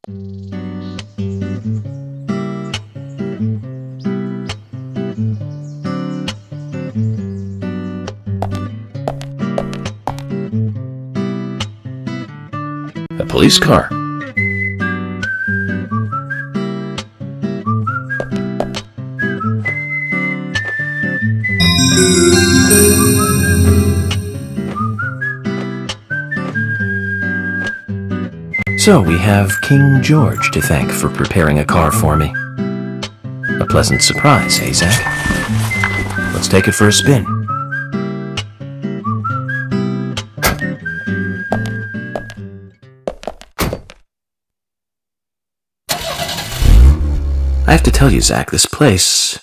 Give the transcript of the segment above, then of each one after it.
A police car. So we have King George to thank for preparing a car for me. A pleasant surprise, eh, Zach? Let's take it for a spin. I have to tell you, Zach, this place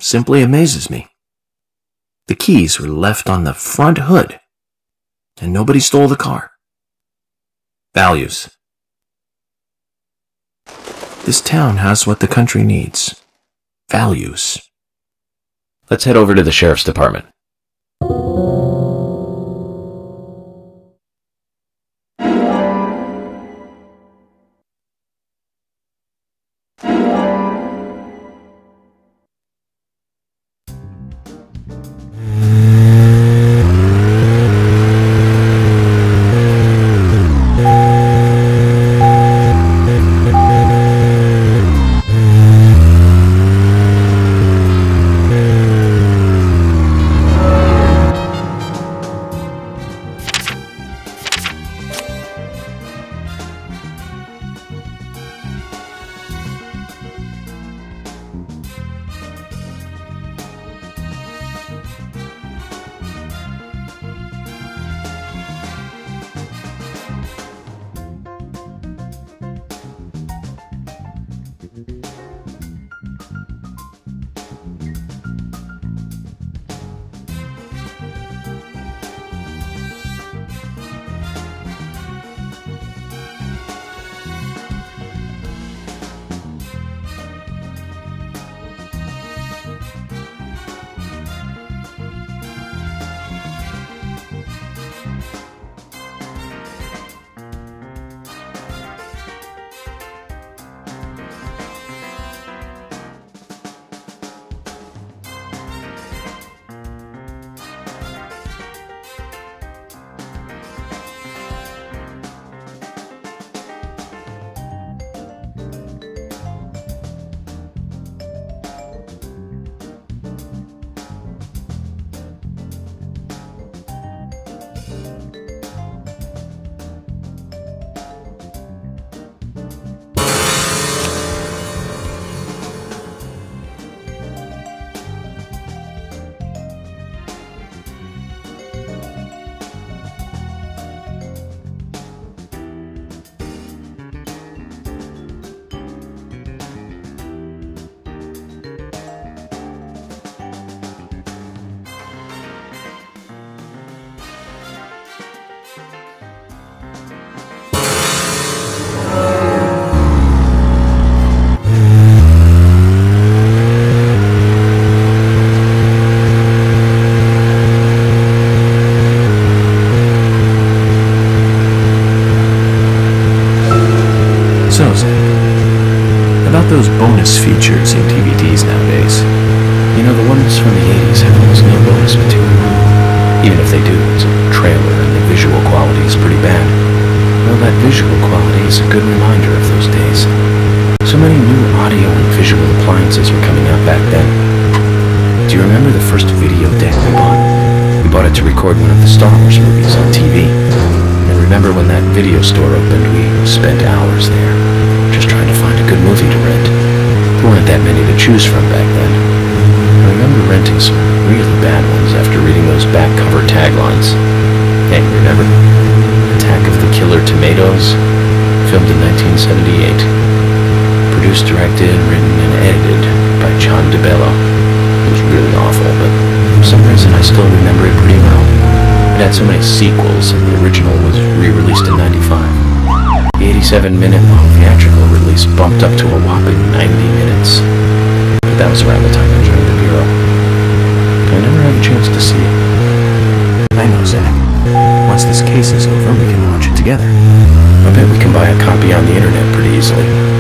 simply amazes me. The keys were left on the front hood, and nobody stole the car. Values. This town has what the country needs. Values. Let's head over to the sheriff's department. About those bonus features in DVDs nowadays. You know, the ones from the 80s have almost no bonus material. Even if they do, it's a trailer and the visual quality is pretty bad. Well, that visual quality is a good reminder of those days. So many new audio and visual appliances were coming out back then. Do you remember the first video deck we bought? We bought it to record one of the Star Wars movies on TV. And remember when that video store opened, we spent hours there, just trying to find a good movie to rent. There weren't that many to choose from back then. I remember renting some really bad ones after reading those back cover taglines. Hey, remember? Attack of the Killer Tomatoes, filmed in 1978. Produced, directed, written, and edited by John DeBello. It was really awful, but for some reason I still remember it pretty well. It had so many sequels, and the original was re-released in '95. The 87-minute long theatrical release bumped up to a whopping 90 minutes. But that was around the time I joined the Bureau. I never had a chance to see it. I know, Zach. Once this case is over, we can watch it together. Up bet we can buy a copy on the internet pretty easily.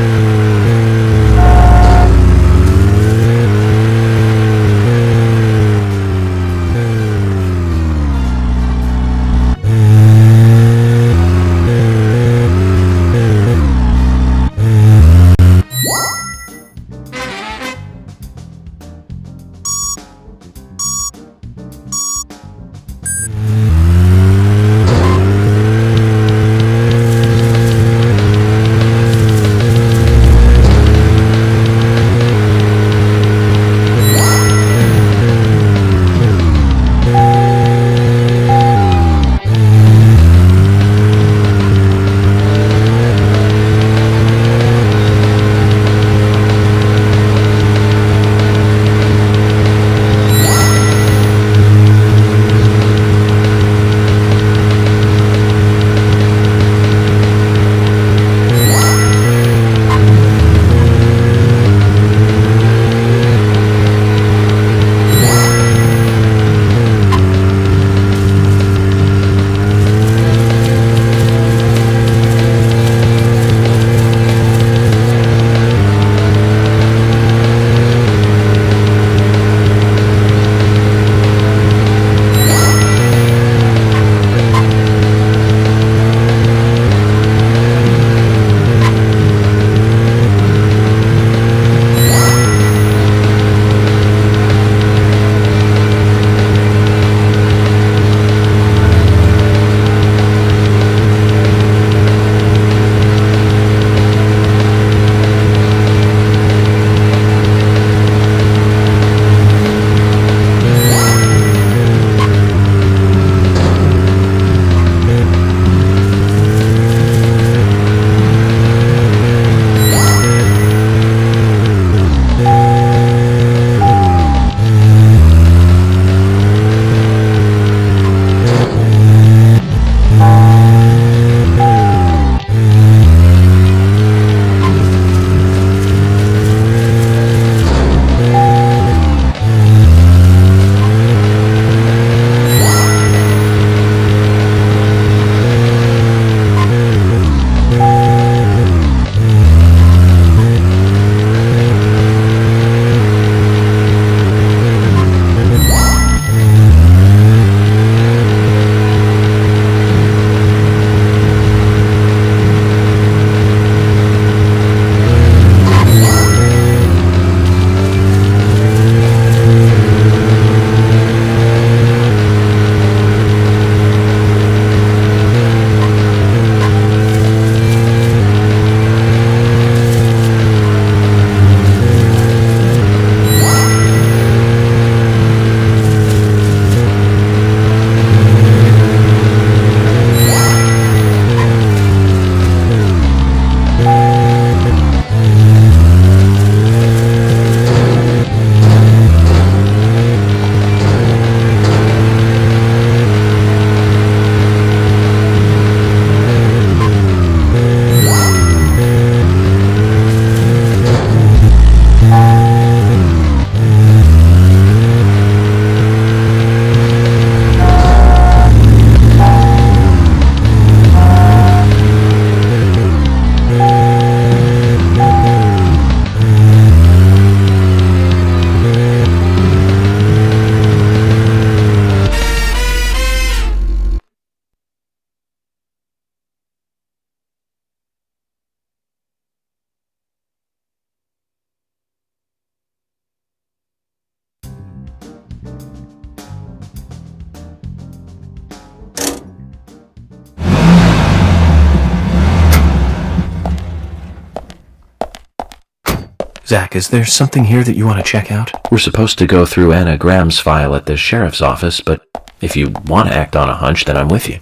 Zach, is there something here that you want to check out? We're supposed to go through Anna Graham's file at the sheriff's office, but if you want to act on a hunch, then I'm with you.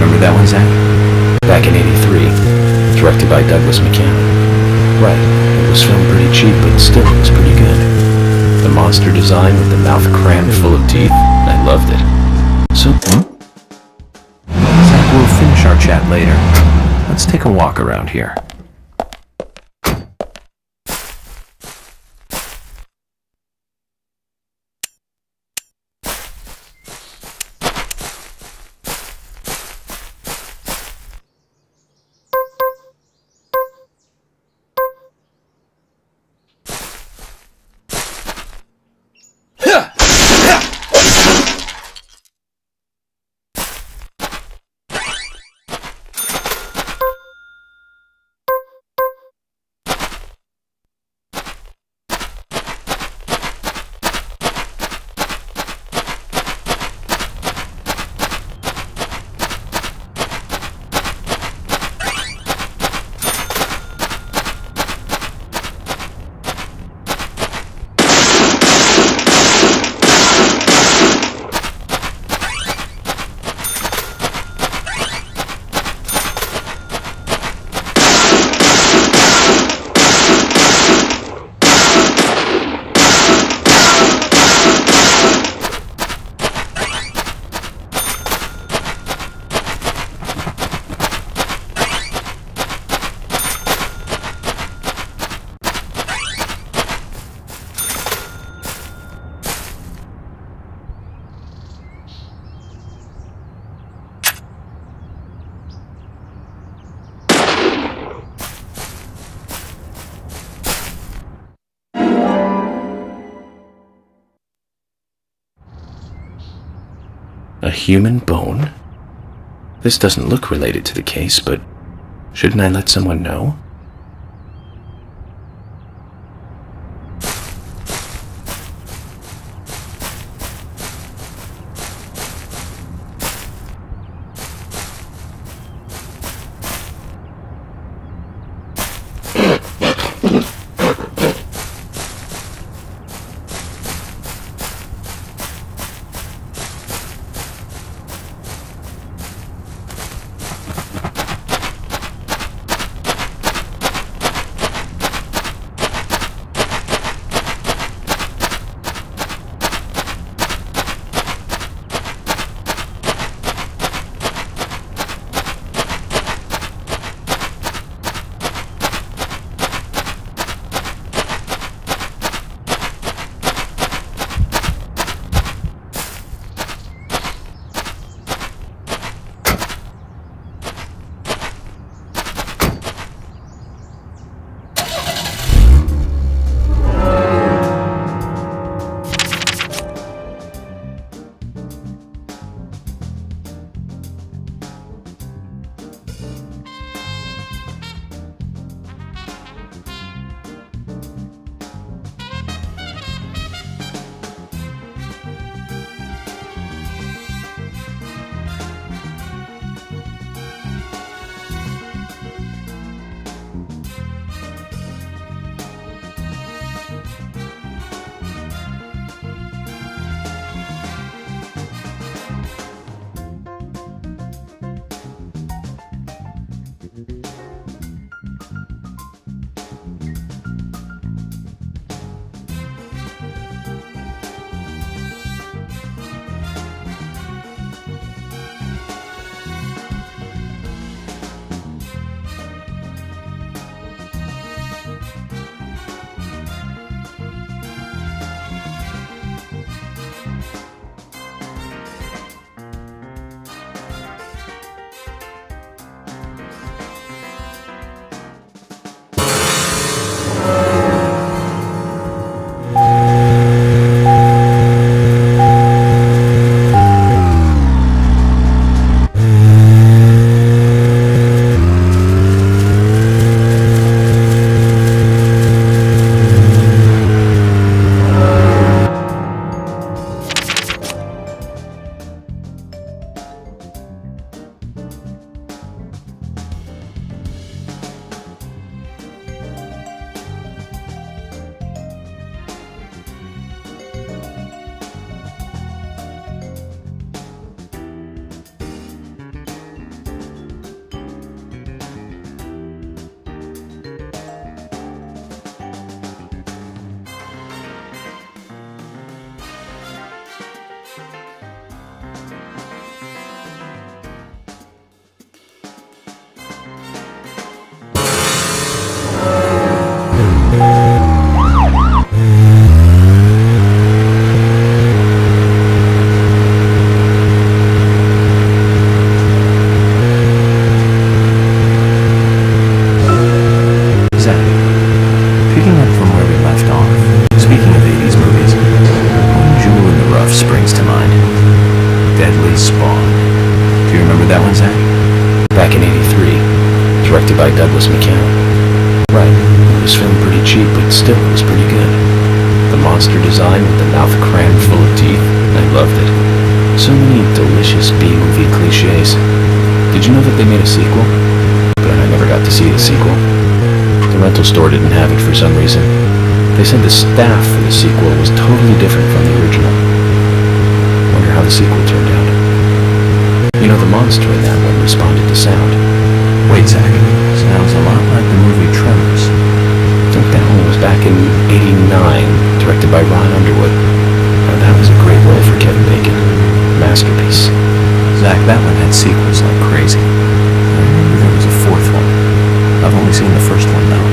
Remember that one, Zach? Back in '83, directed by Douglas McCann. Right, it was filmed pretty cheap, but still it was pretty good. The monster design with the mouth crammed full of teeth, I loved it. So, Zach, we'll finish our chat later. Let's take a walk around here. a human bone? This doesn't look related to the case, but shouldn't I let someone know? that one, Zach? Back in '83, directed by Douglas McCann. Right, it was filmed pretty cheap, but still it was pretty good. The monster design with the mouth crammed full of teeth, I loved it. So many delicious B-movie cliches. Did you know that they made a sequel? But I never got to see the sequel. The rental store didn't have it for some reason. They said the staff for the sequel was totally different from the original. Wonder how the sequel turned out. You know, the monster in that one responded to sound. Wait, Zach. Sounds a lot like the movie Tremors. I think that one was back in '89, directed by Ron Underwood. Now, that was a great role for Kevin Bacon. Masterpiece. Zach, that one had sequels like crazy. I remember there was a fourth one. I've only seen the first one, though.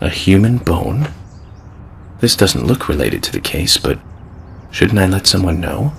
A human bone? This doesn't look related to the case, but shouldn't I let someone know?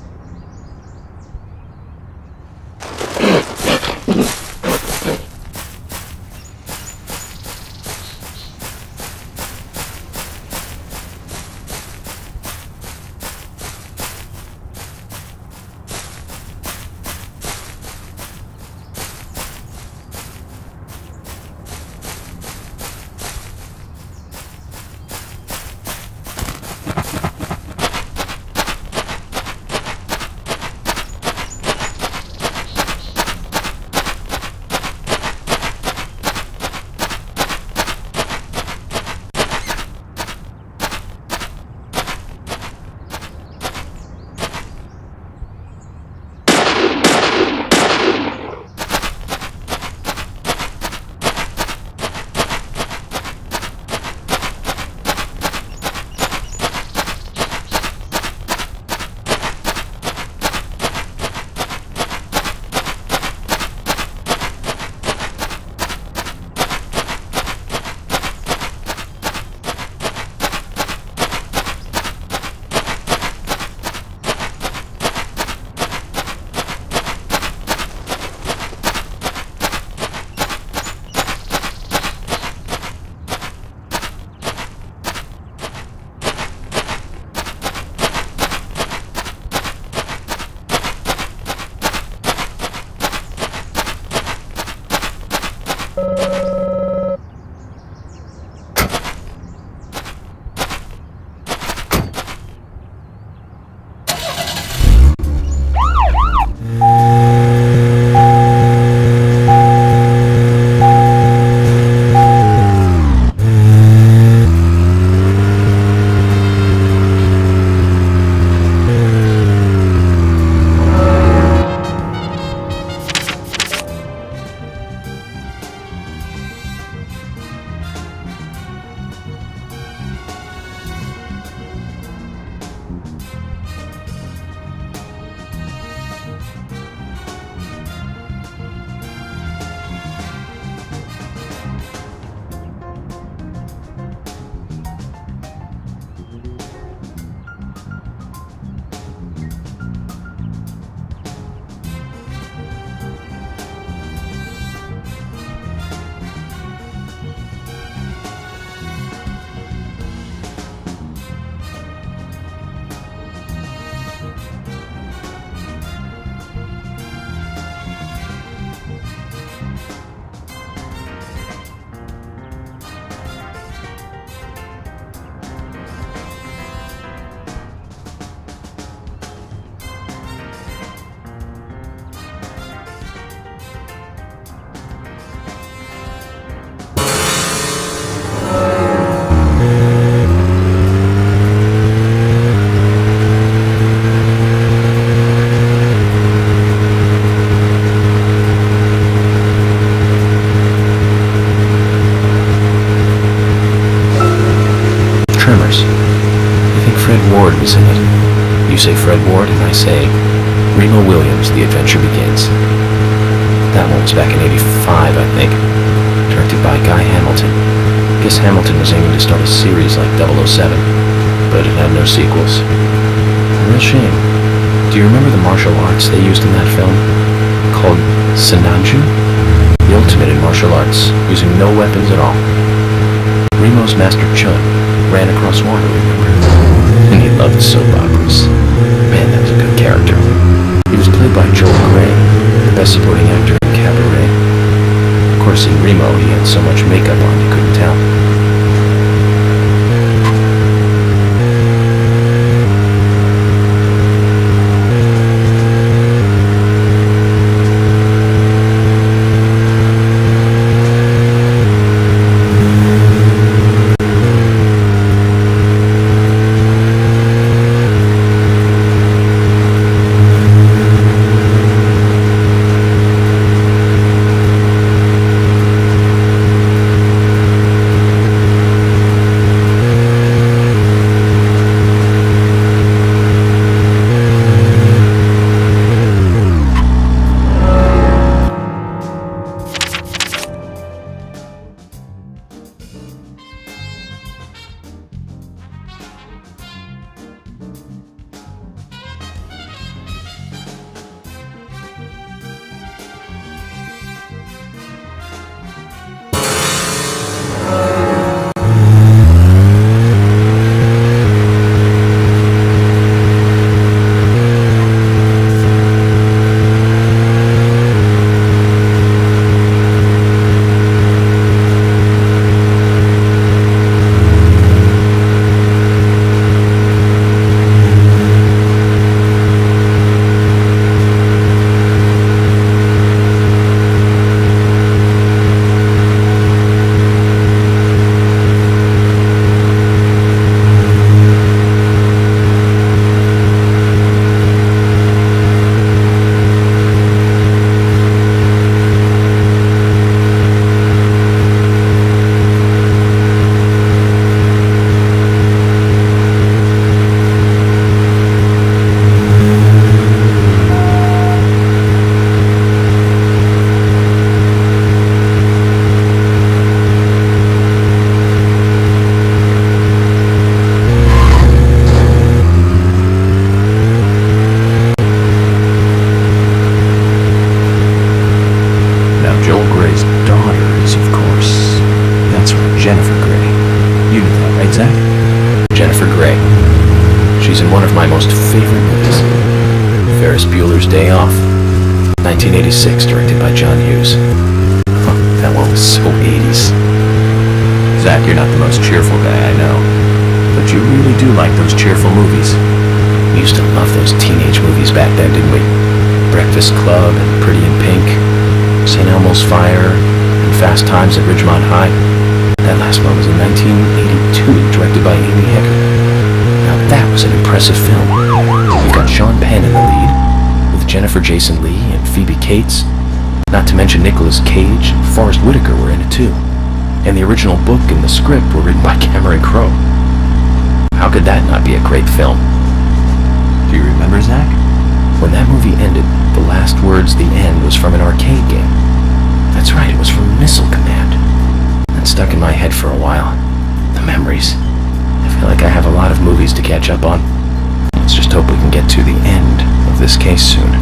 Was in it. You say Fred Ward, and I say Remo Williams, The Adventure Begins. That one was back in '85, I think. Directed by Guy Hamilton. Guess Hamilton was aiming to start a series like 007, but it had no sequels. A real shame. Do you remember the martial arts they used in that film? Called Sinanju? The ultimate in martial arts, using no weapons at all. Remo's master Chun ran across water, remember? And he loved soap operas. Man, that was a good character. He was played by Joel Grey, the best supporting actor in Cabaret. Of course, in Remo, he had so much makeup on you couldn't tell. Ferris Bueller's Day Off, 1986, directed by John Hughes. Huh, that won't was so 80s. Zach, you're not the most cheerful guy I know, but you really do like those cheerful movies. We used to love those teenage movies back then, didn't we? Breakfast Club and Pretty in Pink, St. Elmo's Fire, and Fast Times at Ridgemont High. That last one was in 1982, directed by Amy Hecker. Now that was an impressive film. We've got Sean Penn in the lead, with Jennifer Jason Leigh and Phoebe Cates. Not to mention Nicolas Cage and Forrest Whitaker were in it too. And the original book and the script were written by Cameron Crowe. How could that not be a great film? Do you remember, Zach? When that movie ended, the last words, "the end," was from an arcade game. That's right, it was from Missile Command. That stuck in my head for a while. The memories. I feel like I have a lot of movies to catch up on. Let's just hope we can get to the end of this case soon.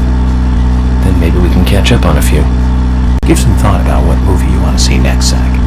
Then maybe we can catch up on a few. Give some thought about what movie you want to see next, Zach.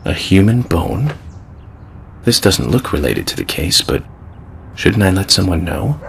A human bone? This doesn't look related to the case, but shouldn't I let someone know?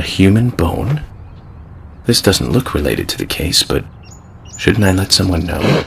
human bone? This doesn't look related to the case, but shouldn't I let someone know?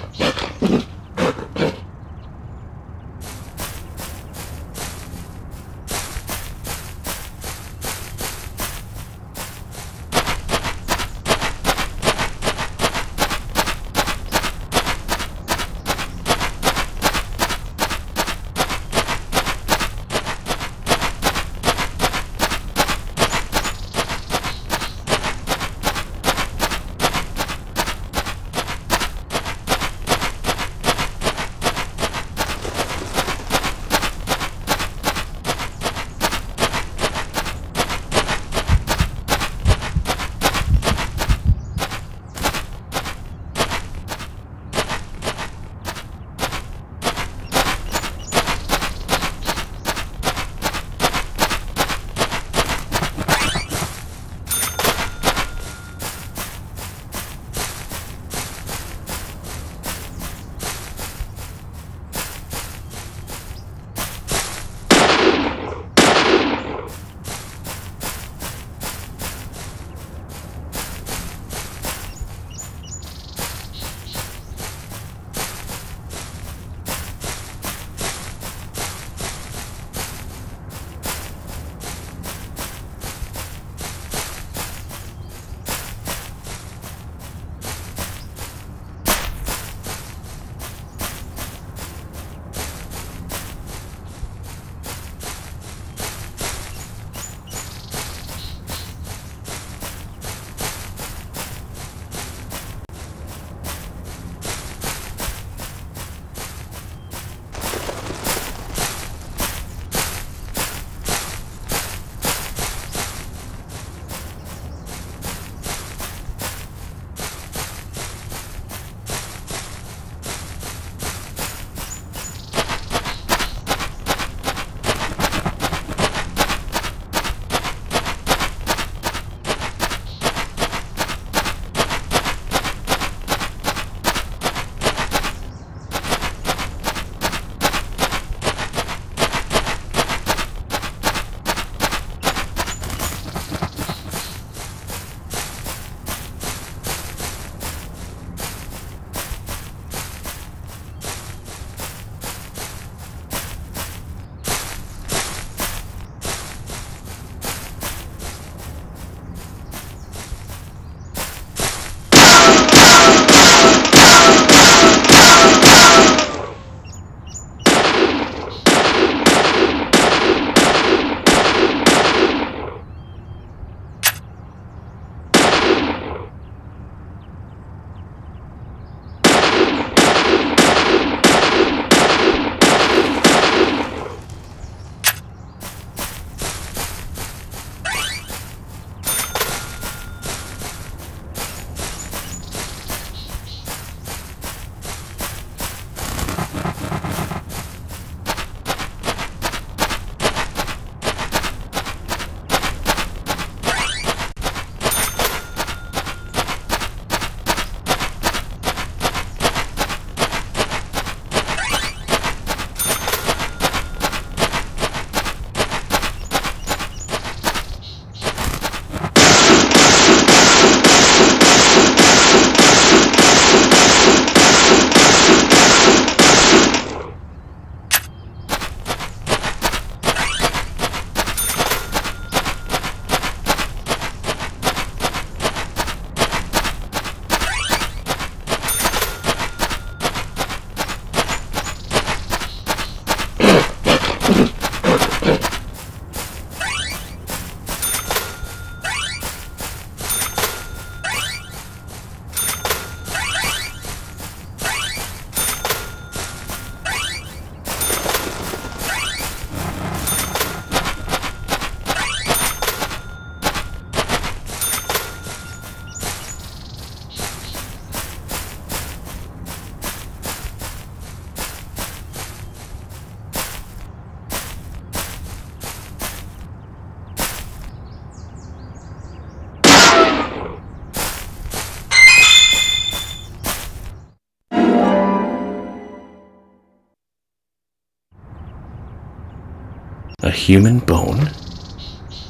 A human bone?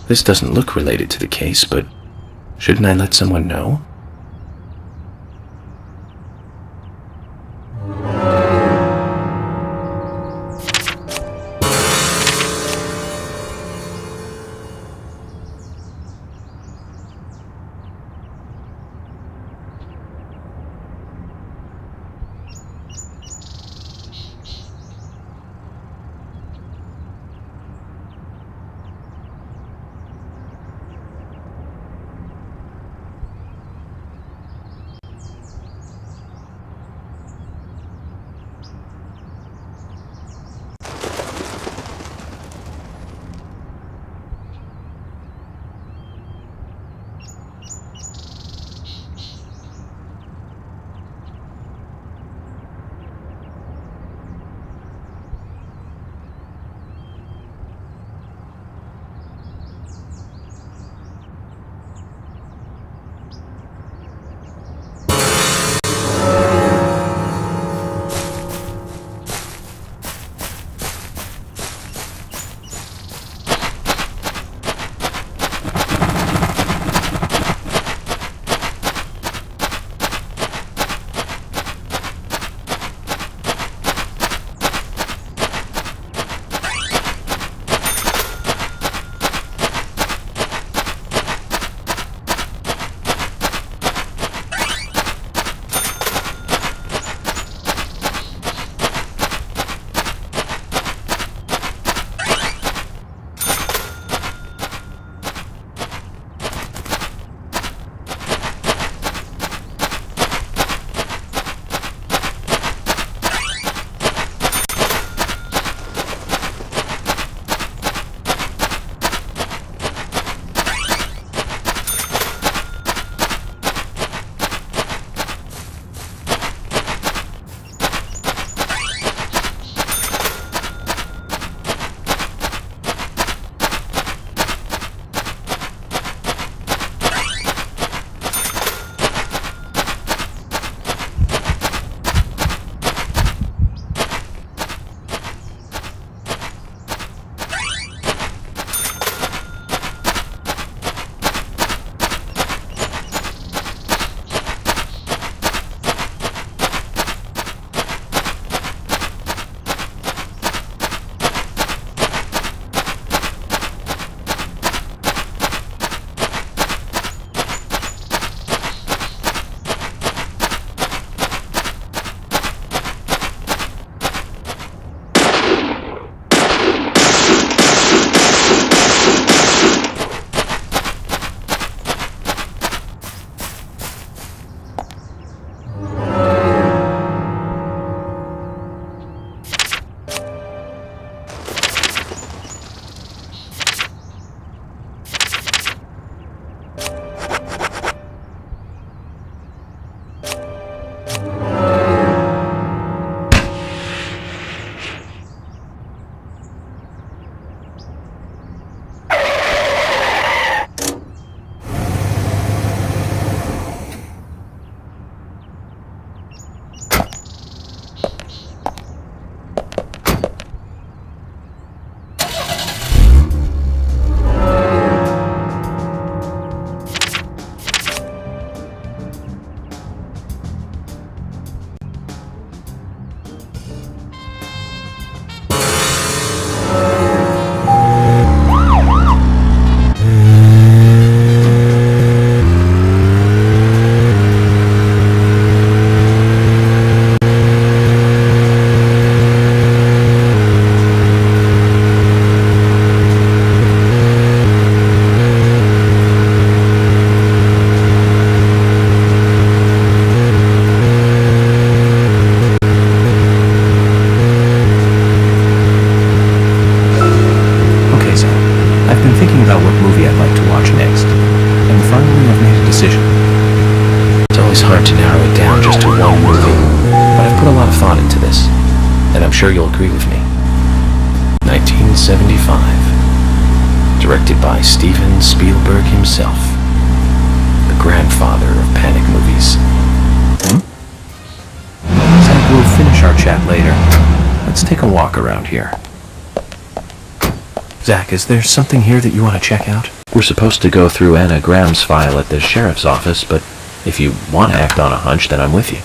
This doesn't look related to the case, but shouldn't I let someone know? sure you'll agree with me. 1975. Directed by Steven Spielberg himself. The grandfather of panic movies. Zach, we'll finish our chat later. Let's take a walk around here. Zach, is there something here that you want to check out? We're supposed to go through Anna Graham's file at the sheriff's office, but if you want to act on a hunch, then I'm with you.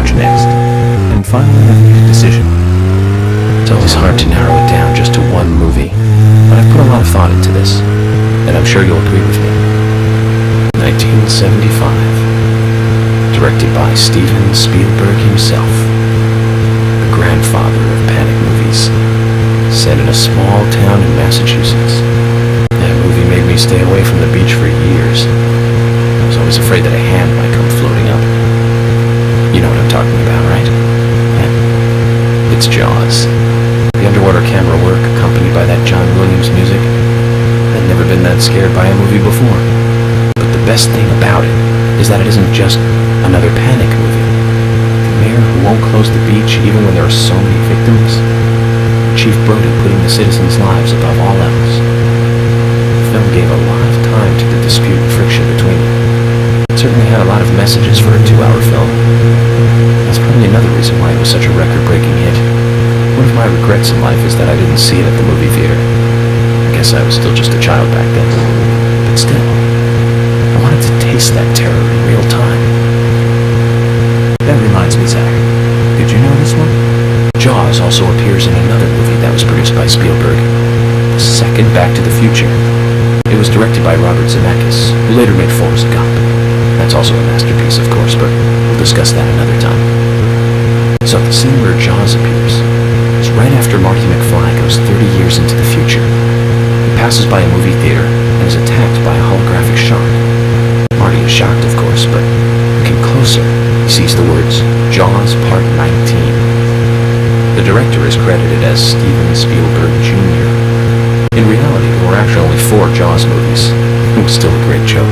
watch next. And finally, I've made a decision. It's always hard to narrow it down just to one movie, but I've put a lot of thought into this, and I'm sure you'll agree with me. 1975. Directed by Steven Spielberg himself. The grandfather of panic movies. Set in a small town in Massachusetts. That movie made me stay away from the beach for years. I was always afraid that a hand might come floating up. You know what I'm talking about, right? Yeah. It's Jaws. The underwater camera work, accompanied by that John Williams music. I'd never been that scared by a movie before. But the best thing about it is that it isn't just another panic movie. The mayor who won't close the beach even when there are so many victims. Chief Brody putting the citizens' lives above all else. The film gave a lot of time to the dispute and friction between them. It certainly had a lot of messages for a 2-hour film. That's probably another reason why it was such a record-breaking hit. One of my regrets in life is that I didn't see it at the movie theater. I guess I was still just a child back then. But still, I wanted to taste that terror in real time. That reminds me, Zach. Did you know this one? Jaws also appears in another movie that was produced by Spielberg, the second Back to the Future. It was directed by Robert Zemeckis, who later made Forrest Gump. That's also a masterpiece, of course, but we'll discuss that another time. So the scene where Jaws appears is right after Marty McFly goes 30 years into the future. He passes by a movie theater and is attacked by a holographic shark. Marty is shocked, of course, but looking closer, he sees the words, Jaws Part 19. The director is credited as Steven Spielberg Jr. In reality, there were actually only 4 Jaws movies. It was still a great joke.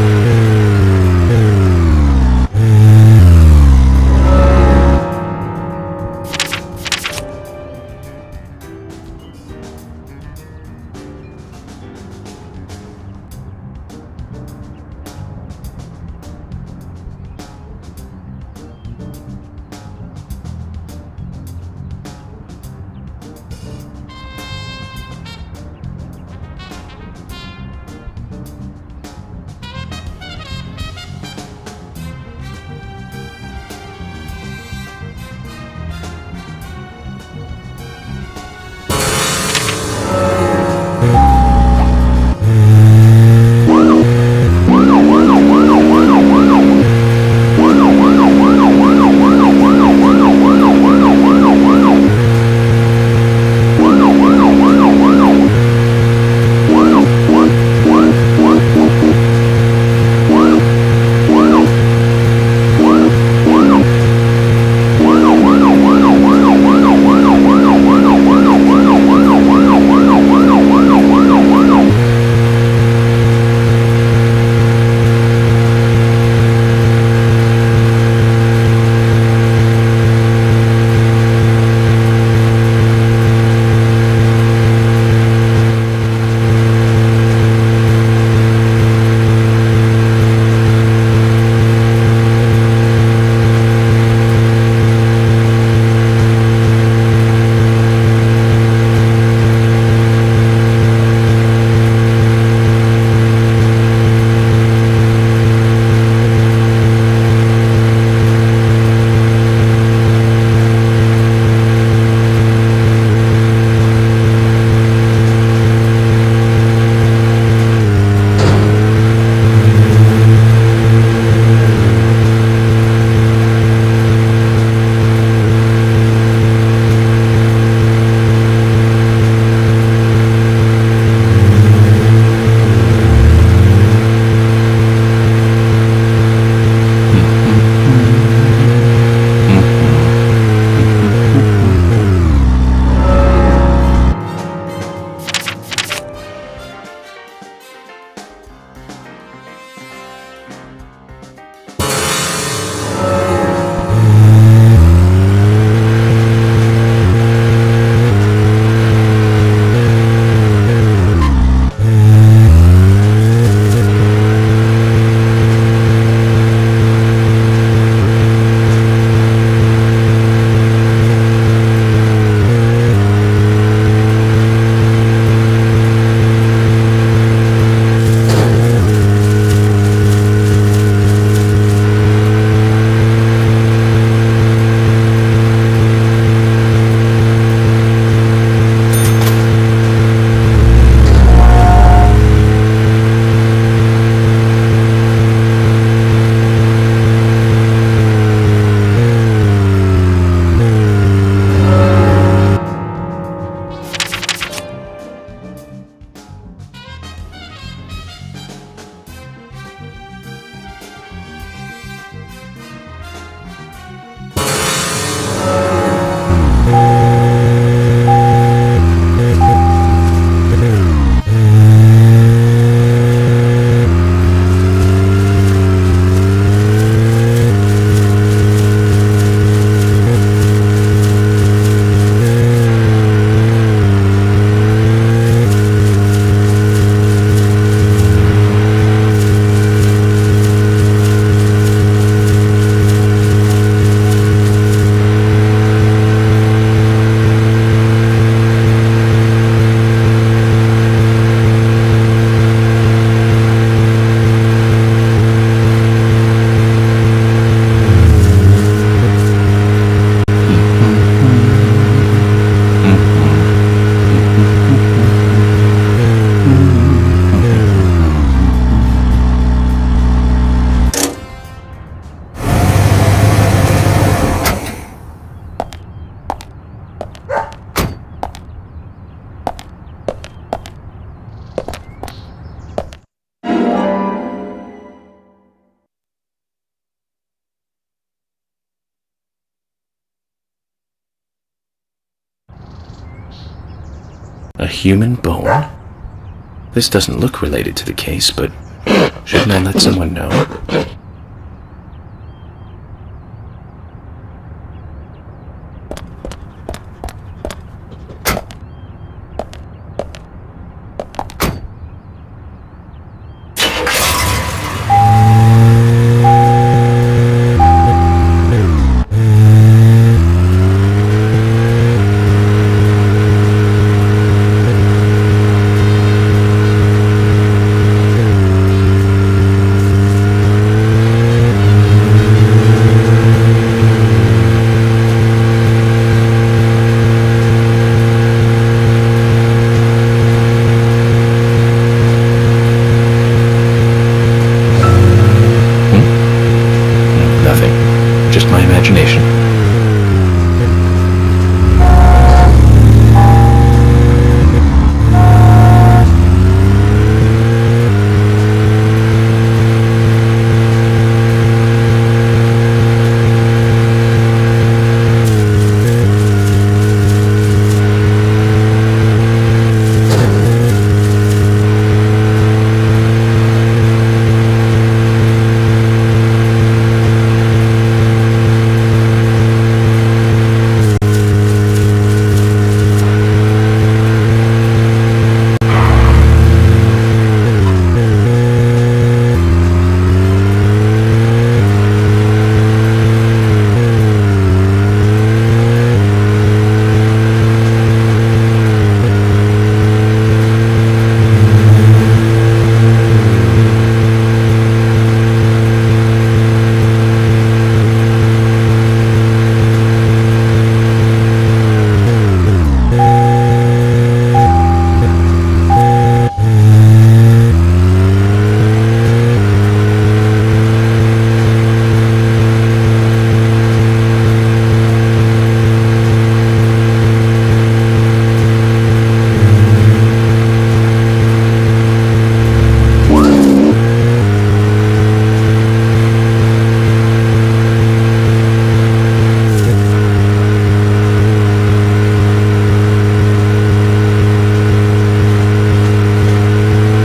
human bone? This doesn't look related to the case, but shouldn't I let someone know? Just my imagination.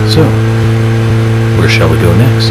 So, where shall we go next?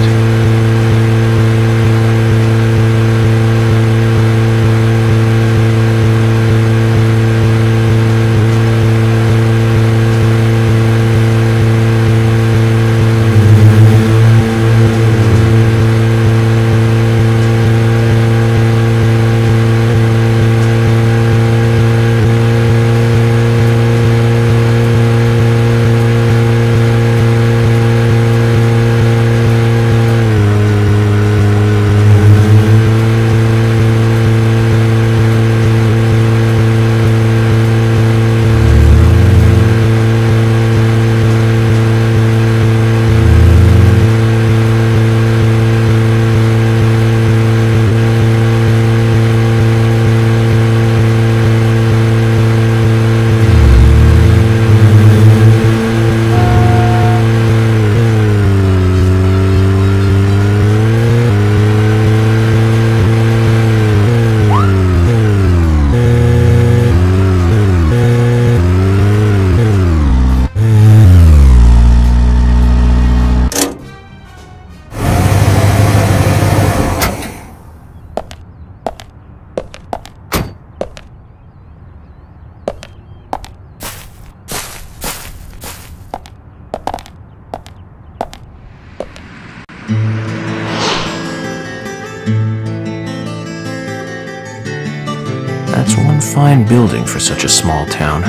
That's one fine building for such a small town.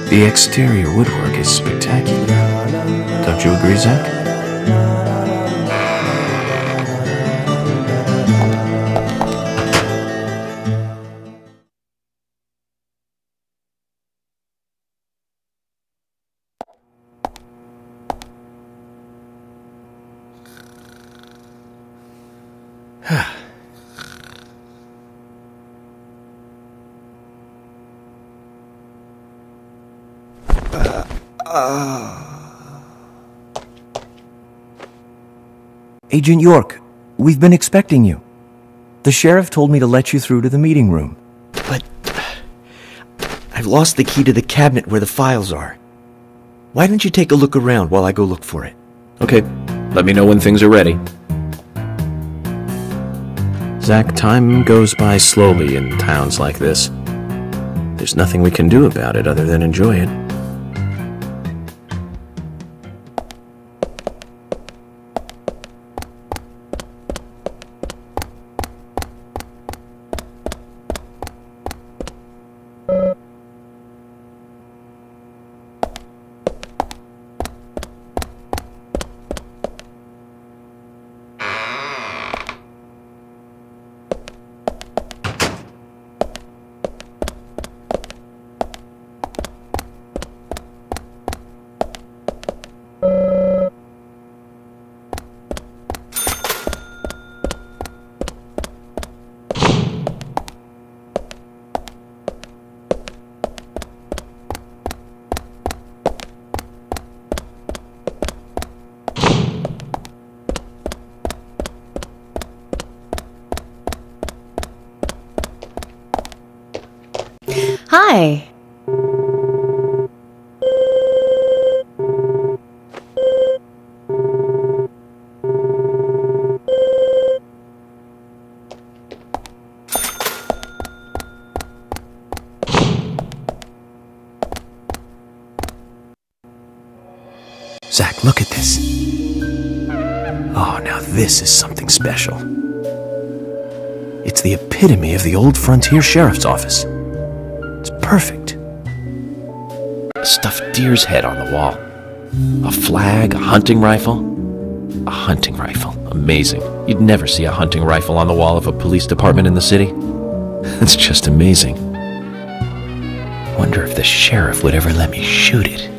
The exterior woodwork is spectacular. Don't you agree, Zach? Agent York, we've been expecting you. The sheriff told me to let you through to the meeting room. But I've lost the key to the cabinet where the files are. Why don't you take a look around while I go look for it? Okay, let me know when things are ready. Zach, time goes by slowly in towns like this. There's nothing we can do about it other than enjoy it. Hi. Zach, look at this. Oh, now this is something special. It's the epitome of the old frontier sheriff's office. It's perfect. A stuffed deer's head on the wall. A flag, a hunting rifle. A hunting rifle. Amazing. You'd never see a hunting rifle on the wall of a police department in the city. It's just amazing. Wonder if the sheriff would ever let me shoot it.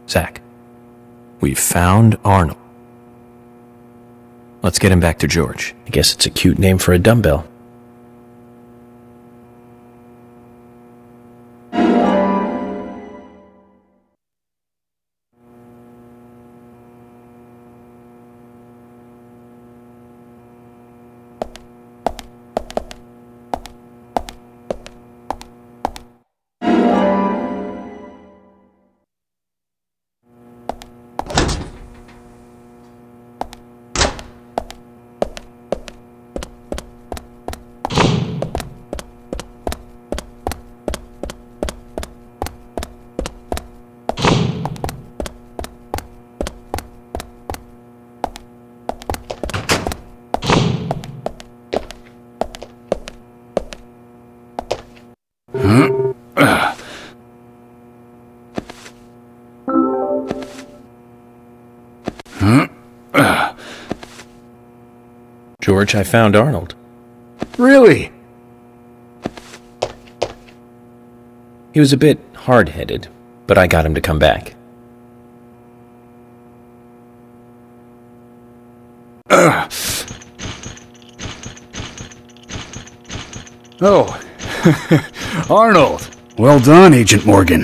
Zach, we've found Arnold. Let's get him back to George. I guess it's a cute name for a dumbbell. George, I found Arnold. Really? He was a bit hard-headed, but I got him to come back. Oh, Arnold. Well done, Agent Morgan.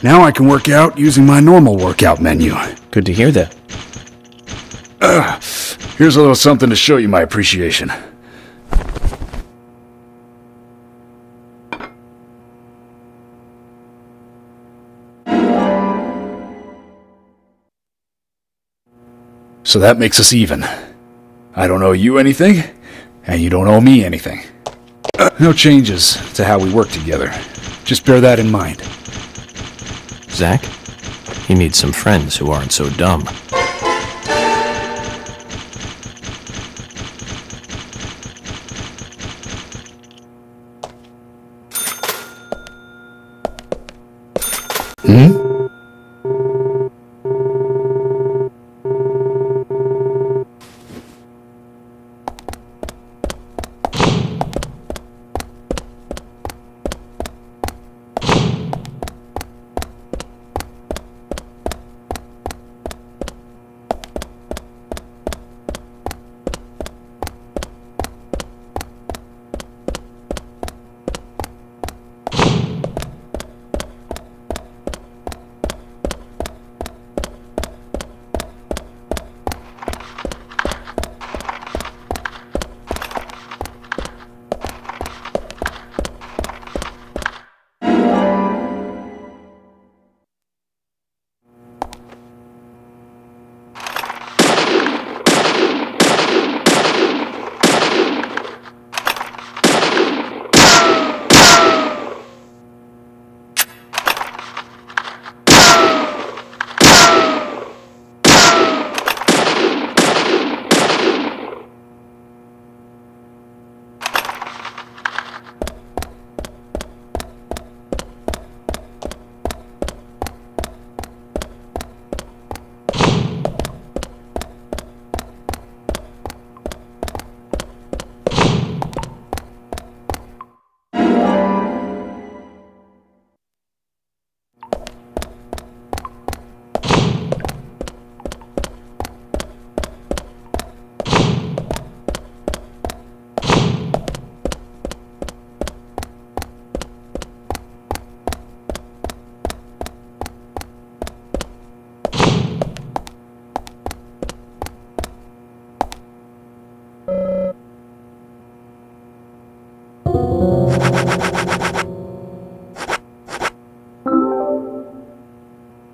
Now I can work out using my normal workout menu. Good to hear that. Here's a little something to show you my appreciation. So that makes us even. I don't owe you anything, and you don't owe me anything. No changes to how we work together. Just bear that in mind. Zach, he needs some friends who aren't so dumb.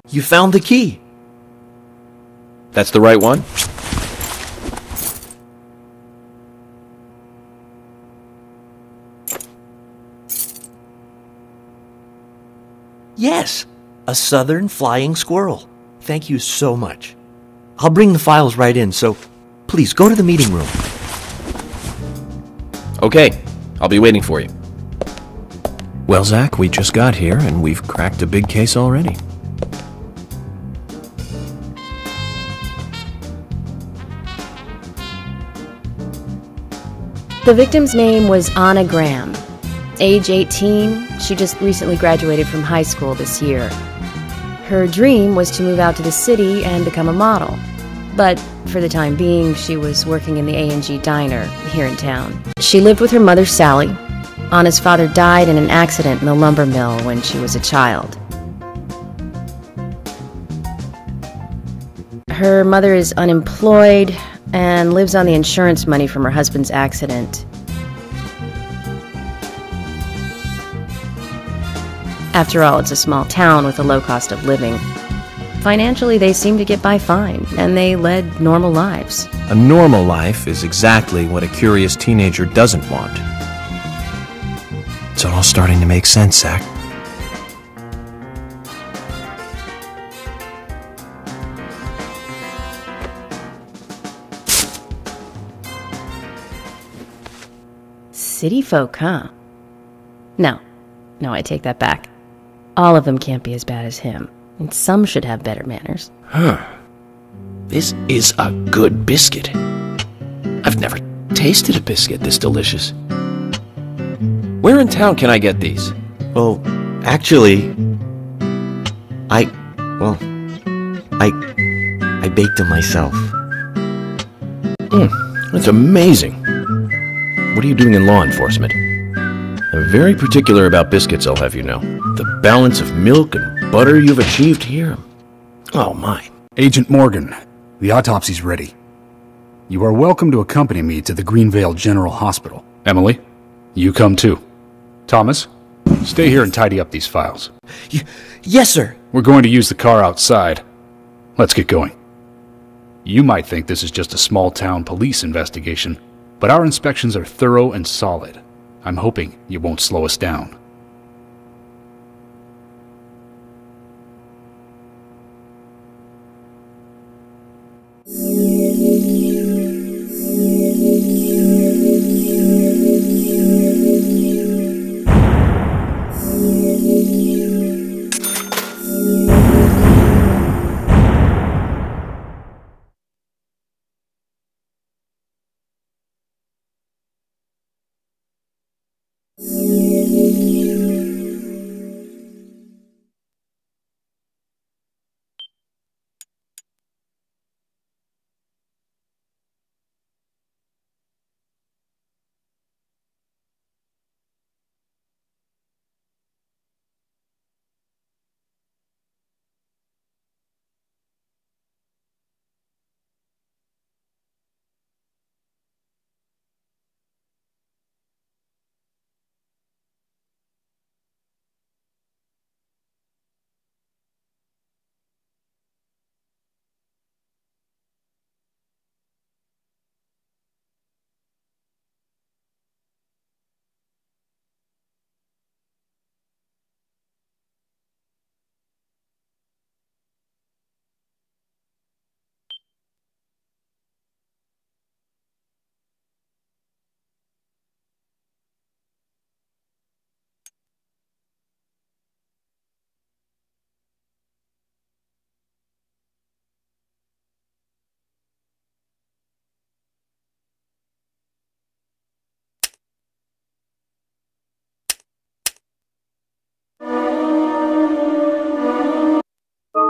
You found the key. That's the right one? Yes, a southern flying squirrel. Thank you so much. I'll bring the files right in, so please go to the meeting room. Okay, I'll be waiting for you. Well, Zach, we just got here, and we've cracked a big case already. The victim's name was Anna Graham. Age 18, she just recently graduated from high school this year. Her dream was to move out to the city and become a model. But for the time being, she was working in the A&G diner here in town. She lived with her mother, Sally. Anna's father died in an accident in the lumber mill when she was a child. Her mother is unemployed and lives on the insurance money from her husband's accident. After all, it's a small town with a low cost of living. Financially, they seem to get by fine, and they led normal lives. A normal life is exactly what a curious teenager doesn't want. It's all starting to make sense, Zach. City folk, huh? No, I take that back. All of them can't be as bad as him, and some should have better manners. This is a good biscuit. I've never tasted a biscuit this delicious. Where in town can I get these? Well, actually, I baked them myself. That's amazing. What are you doing in law enforcement? I'm very particular about biscuits, I'll have you know. The balance of milk and butter you've achieved here. Oh, my. Agent Morgan, the autopsy's ready. You are welcome to accompany me to the Greenvale General Hospital. Emily, you come too. Thomas, stay here and tidy up these files. Yes, sir. We're going to use the car outside. Let's get going. You might think this is just a small-town police investigation, but our inspections are thorough and solid. I'm hoping you won't slow us down.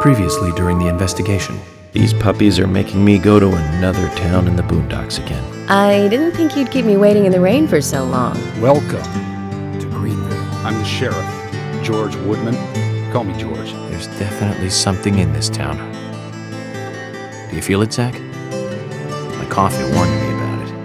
Previously during the investigation. These puppies are making me go to another town in the boondocks again. I didn't think you'd keep me waiting in the rain for so long. Welcome to Greenville. I'm the sheriff, George Woodman. Call me George. There's definitely something in this town. Do you feel it, Zach? My coffee warned me about it.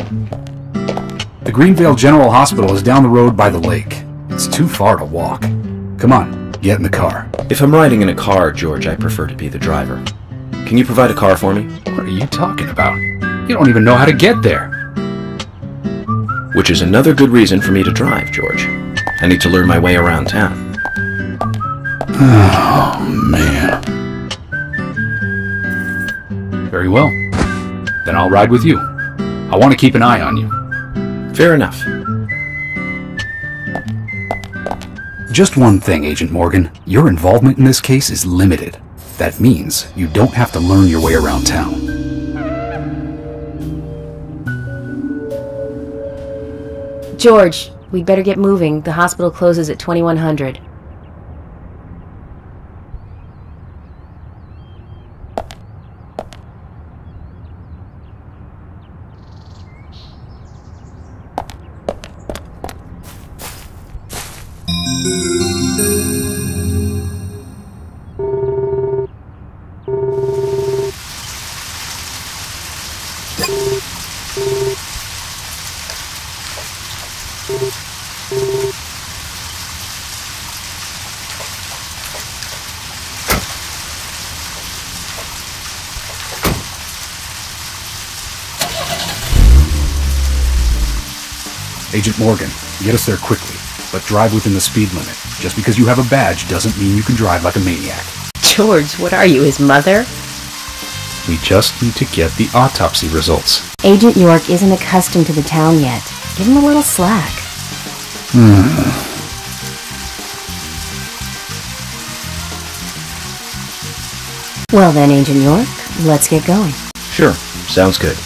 The Greenvale General Hospital is down the road by the lake. It's too far to walk. Come on, get in the car. If I'm riding in a car, George, I prefer to be the driver. Can you provide a car for me? What are you talking about? You don't even know how to get there. Which is another good reason for me to drive, George. I need to learn my way around town. Oh, man. Very well. Then I'll ride with you. I want to keep an eye on you. Fair enough. Just one thing, Agent Morgan. Your involvement in this case is limited. That means you don't have to learn your way around town. George, we'd better get moving. The hospital closes at 2100. Agent Morgan, get us there quickly, but drive within the speed limit. Just because you have a badge doesn't mean you can drive like a maniac. George, what are you, his mother? We just need to get the autopsy results. Agent York isn't accustomed to the town yet. Give him a little slack. Well then, Agent York, let's get going. Sure, sounds good.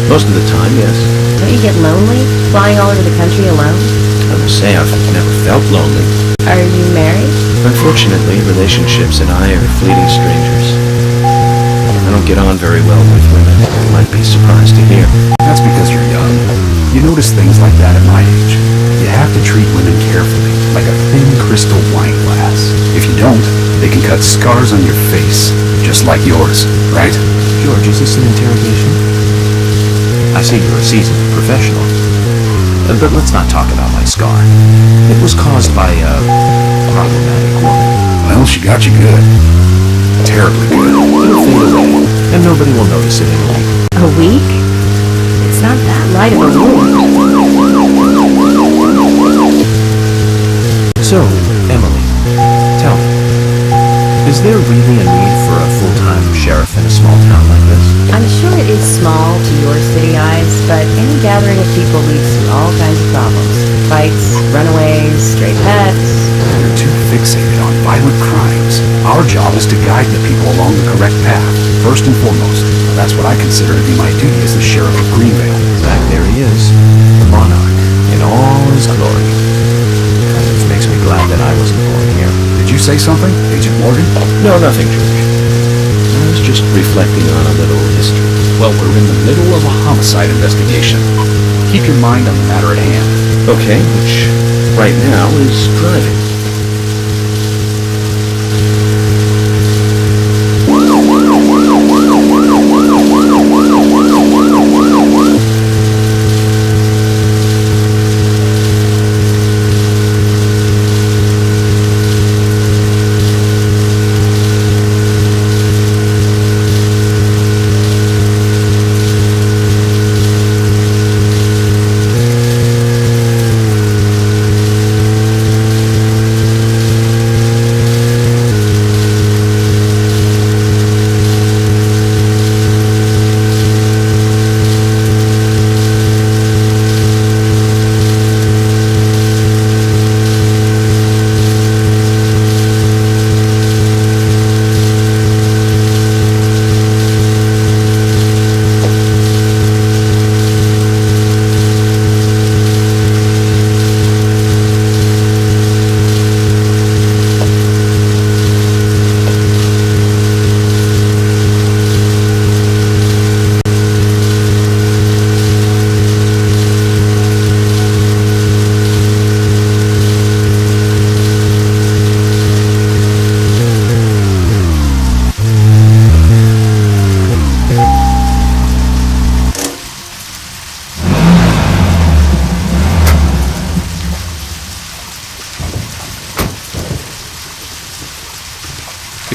Most of the time, yes. Don't you get lonely, flying all over the country alone? I must say I've never felt lonely. Are you married? Unfortunately, relationships and I are fleeting strangers. I don't get on very well with women. You might be surprised to hear. That's because you're young. You notice things like that at my age. You have to treat women carefully, like a thin crystal wine glass. If you don't, they can cut scars on your face, just like yours, right? George, is this an interrogation? I see you're a seasoned professional. But let's not talk about my scar. It was caused by a problematic woman. Well, she got you good. Terribly good. It'll fade away, and nobody will notice it in a week. A week? It's not that light of a wound. So, Emily, tell me, is there really a need for a full-time sheriff in a small town like this? I'm sure it is small to your city eyes, but any gathering of people leads to all kinds of problems. Fights, runaways, stray pets. You're too fixated on violent crimes. Our job is to guide the people along the correct path, first and foremost. That's what I consider to be my duty as the sheriff of Greenvale. Back there he is, the monarch, in all his glory. Kind of makes me glad that I wasn't born here. Did you say something, Agent Morgan? No, nothing, George. I was just reflecting on a little history. Well, we're in the middle of a homicide investigation. Keep your mind on the matter at hand. Okay, which right now is driving.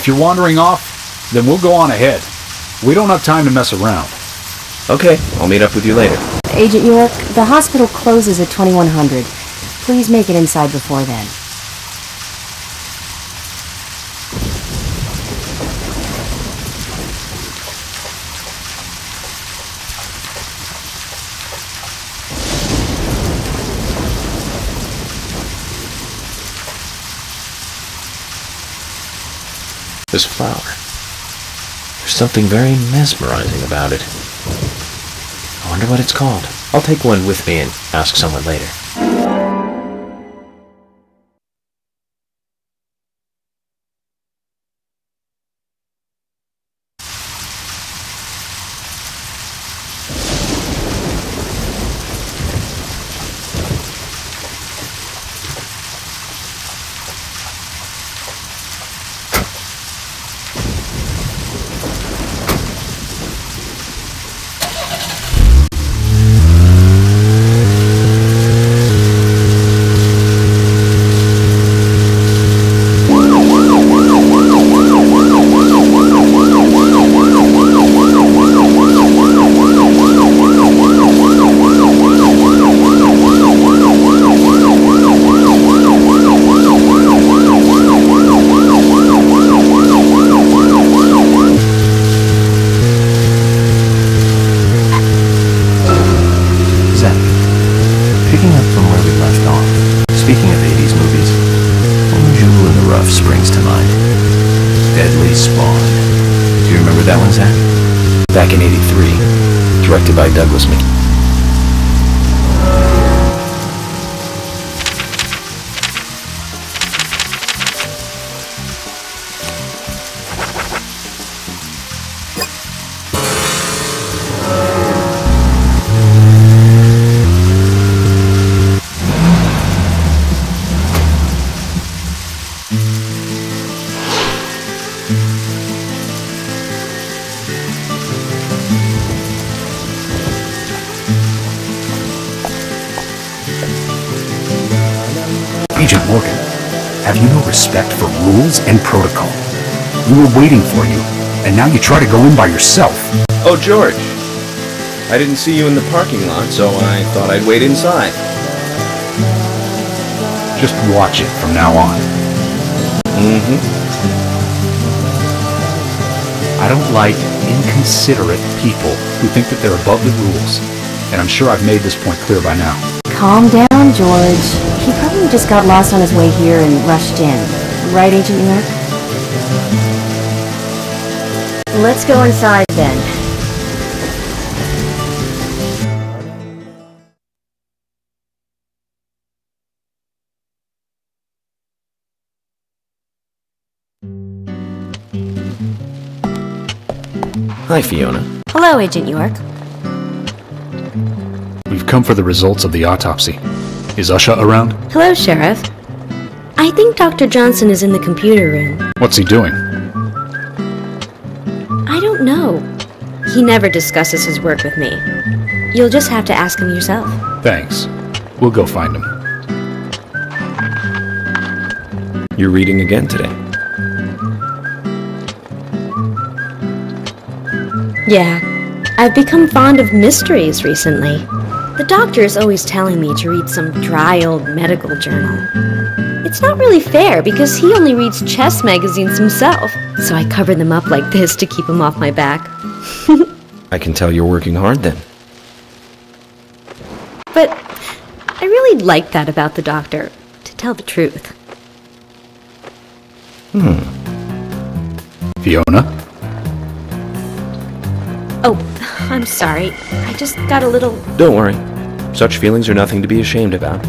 If you're wandering off, then we'll go on ahead. We don't have time to mess around. Okay, I'll meet up with you later. Agent York, the hospital closes at 2100. Please make it inside before then. This flower. There's something very mesmerizing about it. I wonder what it's called. I'll take one with me and ask someone later. Back in '83, directed by Douglas McKee. Agent Morgan, have you no respect for rules and protocol? We were waiting for you, and now you try to go in by yourself. Oh, George. I didn't see you in the parking lot, so I thought I'd wait inside. Just watch it from now on. I don't like inconsiderate people who think that they're above the rules, and I'm sure I've made this point clear by now. Calm down, George. He probably just got lost on his way here and rushed in. Right, Agent York? Let's go inside then. Hi, Fiona. Hello, Agent York. We've come for the results of the autopsy. Is Ushah around? Hello, Sheriff. I think Dr. Johnson is in the computer room. What's he doing? I don't know. He never discusses his work with me. You'll just have to ask him yourself. Thanks. We'll go find him. You're reading again today. Yeah, I've become fond of mysteries recently. The doctor is always telling me to read some dry old medical journal. It's not really fair because he only reads chess magazines himself, so I cover them up like this to keep him off my back. I can tell you're working hard then. But I really like that about the doctor, to tell the truth. Fiona? Oh, I'm sorry. I just got a little... Don't worry. Such feelings are nothing to be ashamed about.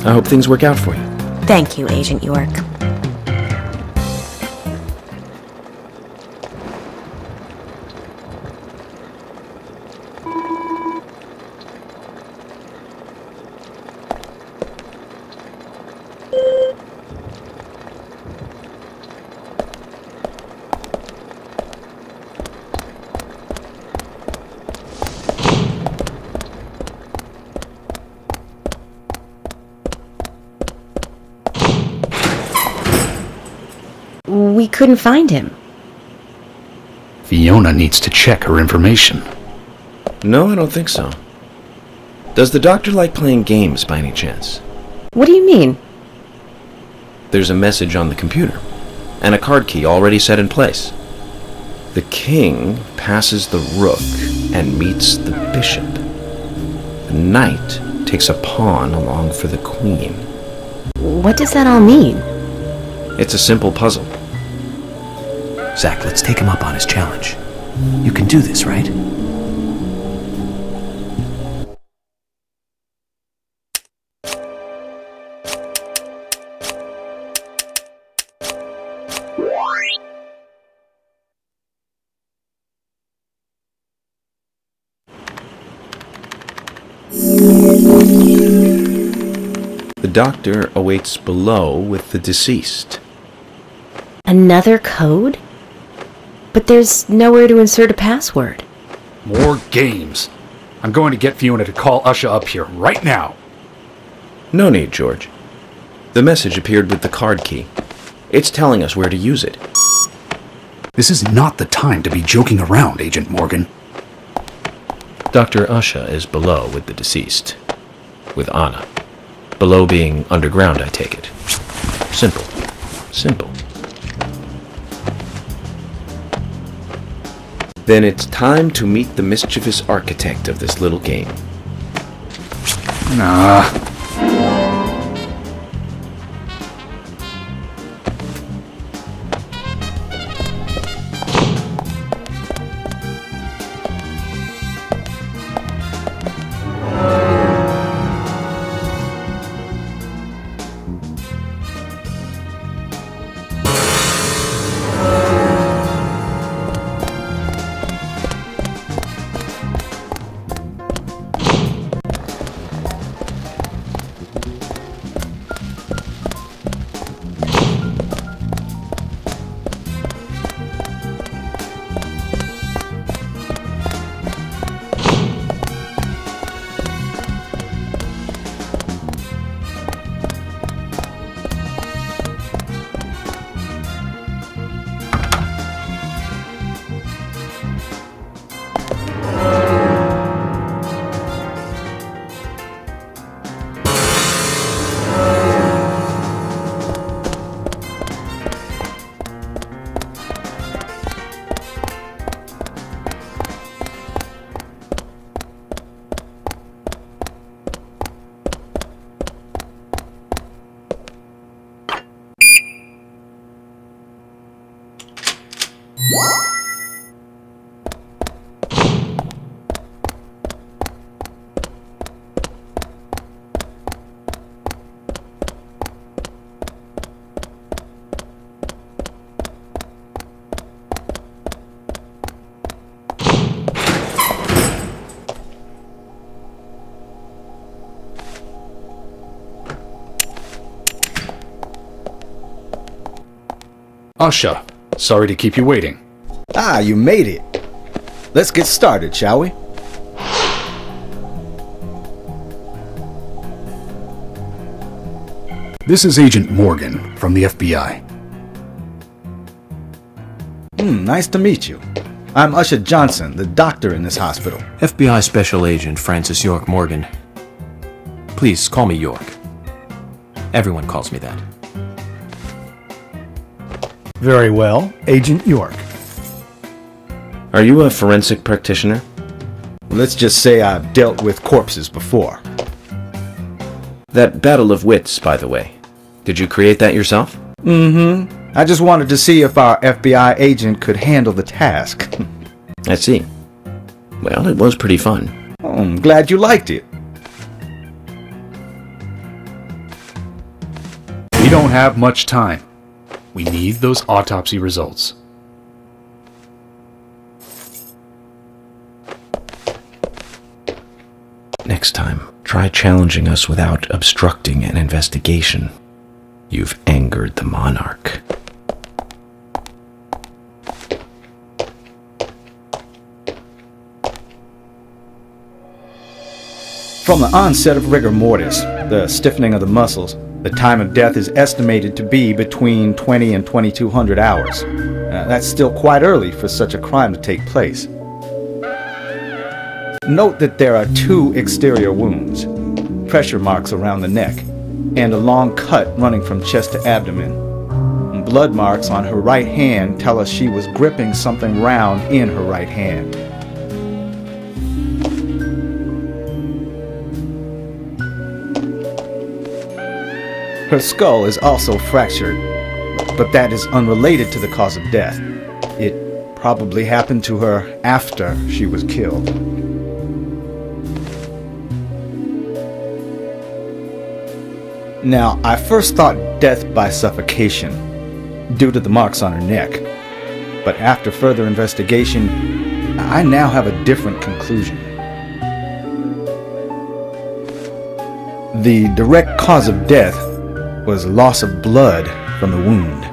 I hope things work out for you. Thank you, Agent York. we couldn't find him. Fiona needs to check her information. No, I don't think so. Does the doctor like playing games by any chance? What do you mean? There's a message on the computer, and a card key already set in place. The king passes the rook and meets the bishop. The knight takes a pawn along for the queen. What does that all mean? It's a simple puzzle. Zach, let's take him up on his challenge. You can do this, right? The doctor awaits below with the deceased. Another code? But there's nowhere to insert a password. More games. I'm going to get Fiona to call Ushah up here right now. No need, George. The message appeared with the card key. It's telling us where to use it. This is not the time to be joking around, Agent Morgan. Dr. Ushah is below with the deceased. With Anna. Below being underground, I take it. Simple. Simple. Then it's time to meet the mischievous architect of this little game. Nah. Ushah, sorry to keep you waiting. Ah, you made it. Let's get started, shall we? This is Agent Morgan from the FBI. Nice to meet you. I'm Ushah Johnson, the doctor in this hospital. FBI Special Agent Francis York Morgan. Please call me York. Everyone calls me that. Very well, Agent York. Are you a forensic practitioner? Let's just say I've dealt with corpses before. That battle of wits, by the way. Did you create that yourself? I just wanted to see if our FBI agent could handle the task. I see. Well, it was pretty fun. Oh, I'm glad you liked it. We don't have much time. We need those autopsy results. Next time, try challenging us without obstructing an investigation. You've angered the monarch. From the onset of rigor mortis, the stiffening of the muscles, The time of death is estimated to be between 20 and 2200 hours. That's still quite early for such a crime to take place. Note that there are 2 exterior wounds, pressure marks around the neck, and a long cut running from chest to abdomen. Blood marks on her right hand tell us she was gripping something round in her right hand. Her skull is also fractured, but that is unrelated to the cause of death. It probably happened to her after she was killed. Now, I first thought death by suffocation, due to the marks on her neck. But after further investigation, I now have a different conclusion. The direct cause of death was loss of blood from the wound.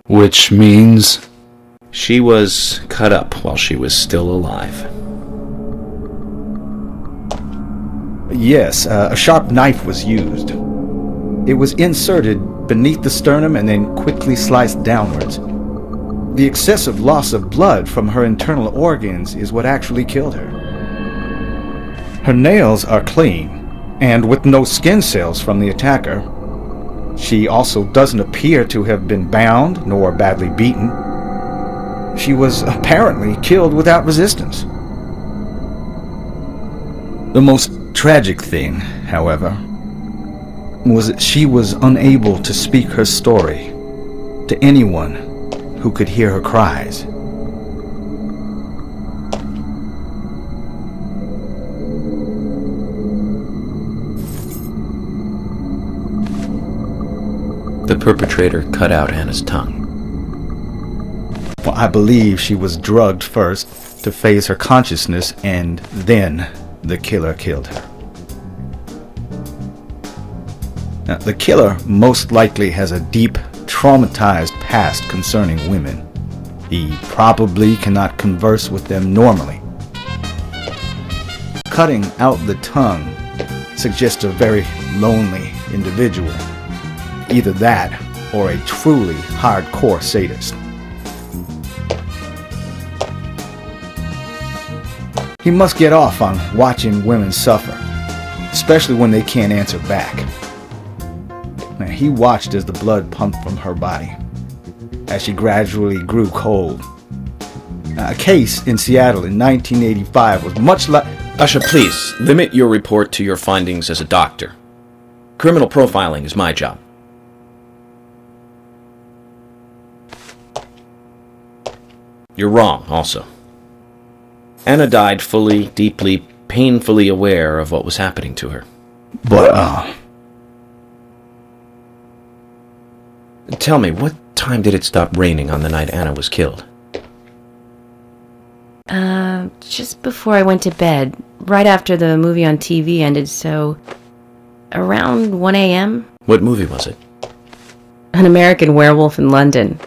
Which means... She was cut up while she was still alive. Yes, a sharp knife was used. It was inserted beneath the sternum and then quickly sliced downwards. The excessive loss of blood from her internal organs is what actually killed her. Her nails are clean, and with no skin cells from the attacker. She also doesn't appear to have been bound nor badly beaten. She was apparently killed without resistance. The most tragic thing, however, was that she was unable to speak her story to anyone who could hear her cries. The perpetrator cut out Anna's tongue. Well, I believe she was drugged first to phase her consciousness, and then the killer killed her. Now, the killer most likely has a deep, traumatized past concerning women. He probably cannot converse with them normally. Cutting out the tongue suggests a very lonely individual. Either that, or a truly hardcore sadist. He must get off on watching women suffer, especially when they can't answer back. Now, he watched as the blood pumped from her body, as she gradually grew cold. A case in Seattle in 1985 was much like... Ushah, please, limit your report to your findings as a doctor. Criminal profiling is my job. You're wrong, also. Anna died fully, deeply, painfully aware of what was happening to her. But, Tell me, what time did it stop raining on the night Anna was killed? Just before I went to bed, right after the movie on TV ended, so around 1 a.m. What movie was it? An American Werewolf in London.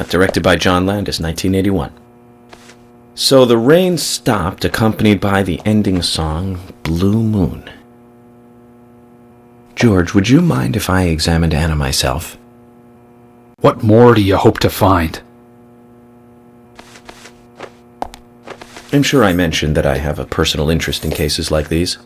Directed by John Landis, 1981. So the rain stopped, accompanied by the ending song, Blue Moon. George, would you mind if I examined Anna myself? What more do you hope to find? I'm sure I mentioned that I have a personal interest in cases like these.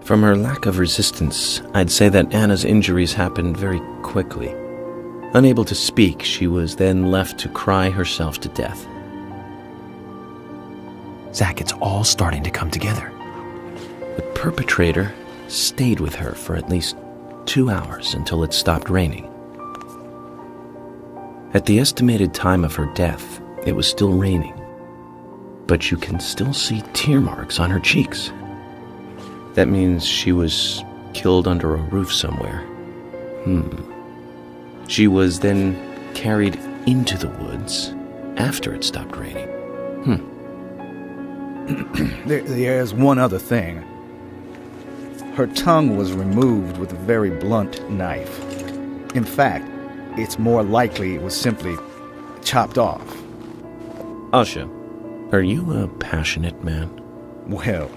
From her lack of resistance, I'd say that Anna's injuries happened very quickly. Unable to speak, she was then left to cry herself to death. Zach, it's all starting to come together. The perpetrator stayed with her for at least 2 hours until it stopped raining. At the estimated time of her death, it was still raining, but you can still see tear marks on her cheeks. That means she was killed under a roof somewhere. She was then carried into the woods after it stopped raining. There's one other thing. Her tongue was removed with a very blunt knife. In fact, it's more likely it was simply chopped off. Ushah, are you a passionate man? Well,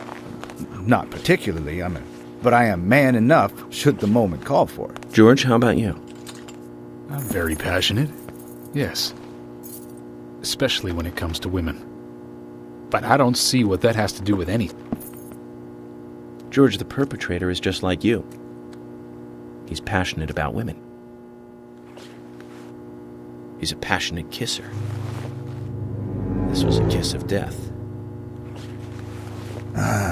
not particularly, but I am man enough should the moment call for it. George, how about you? I'm very passionate, yes. Especially when it comes to women. But I don't see what that has to do with anything. George, the perpetrator is just like you. He's passionate about women. He's a passionate kisser. This was a kiss of death.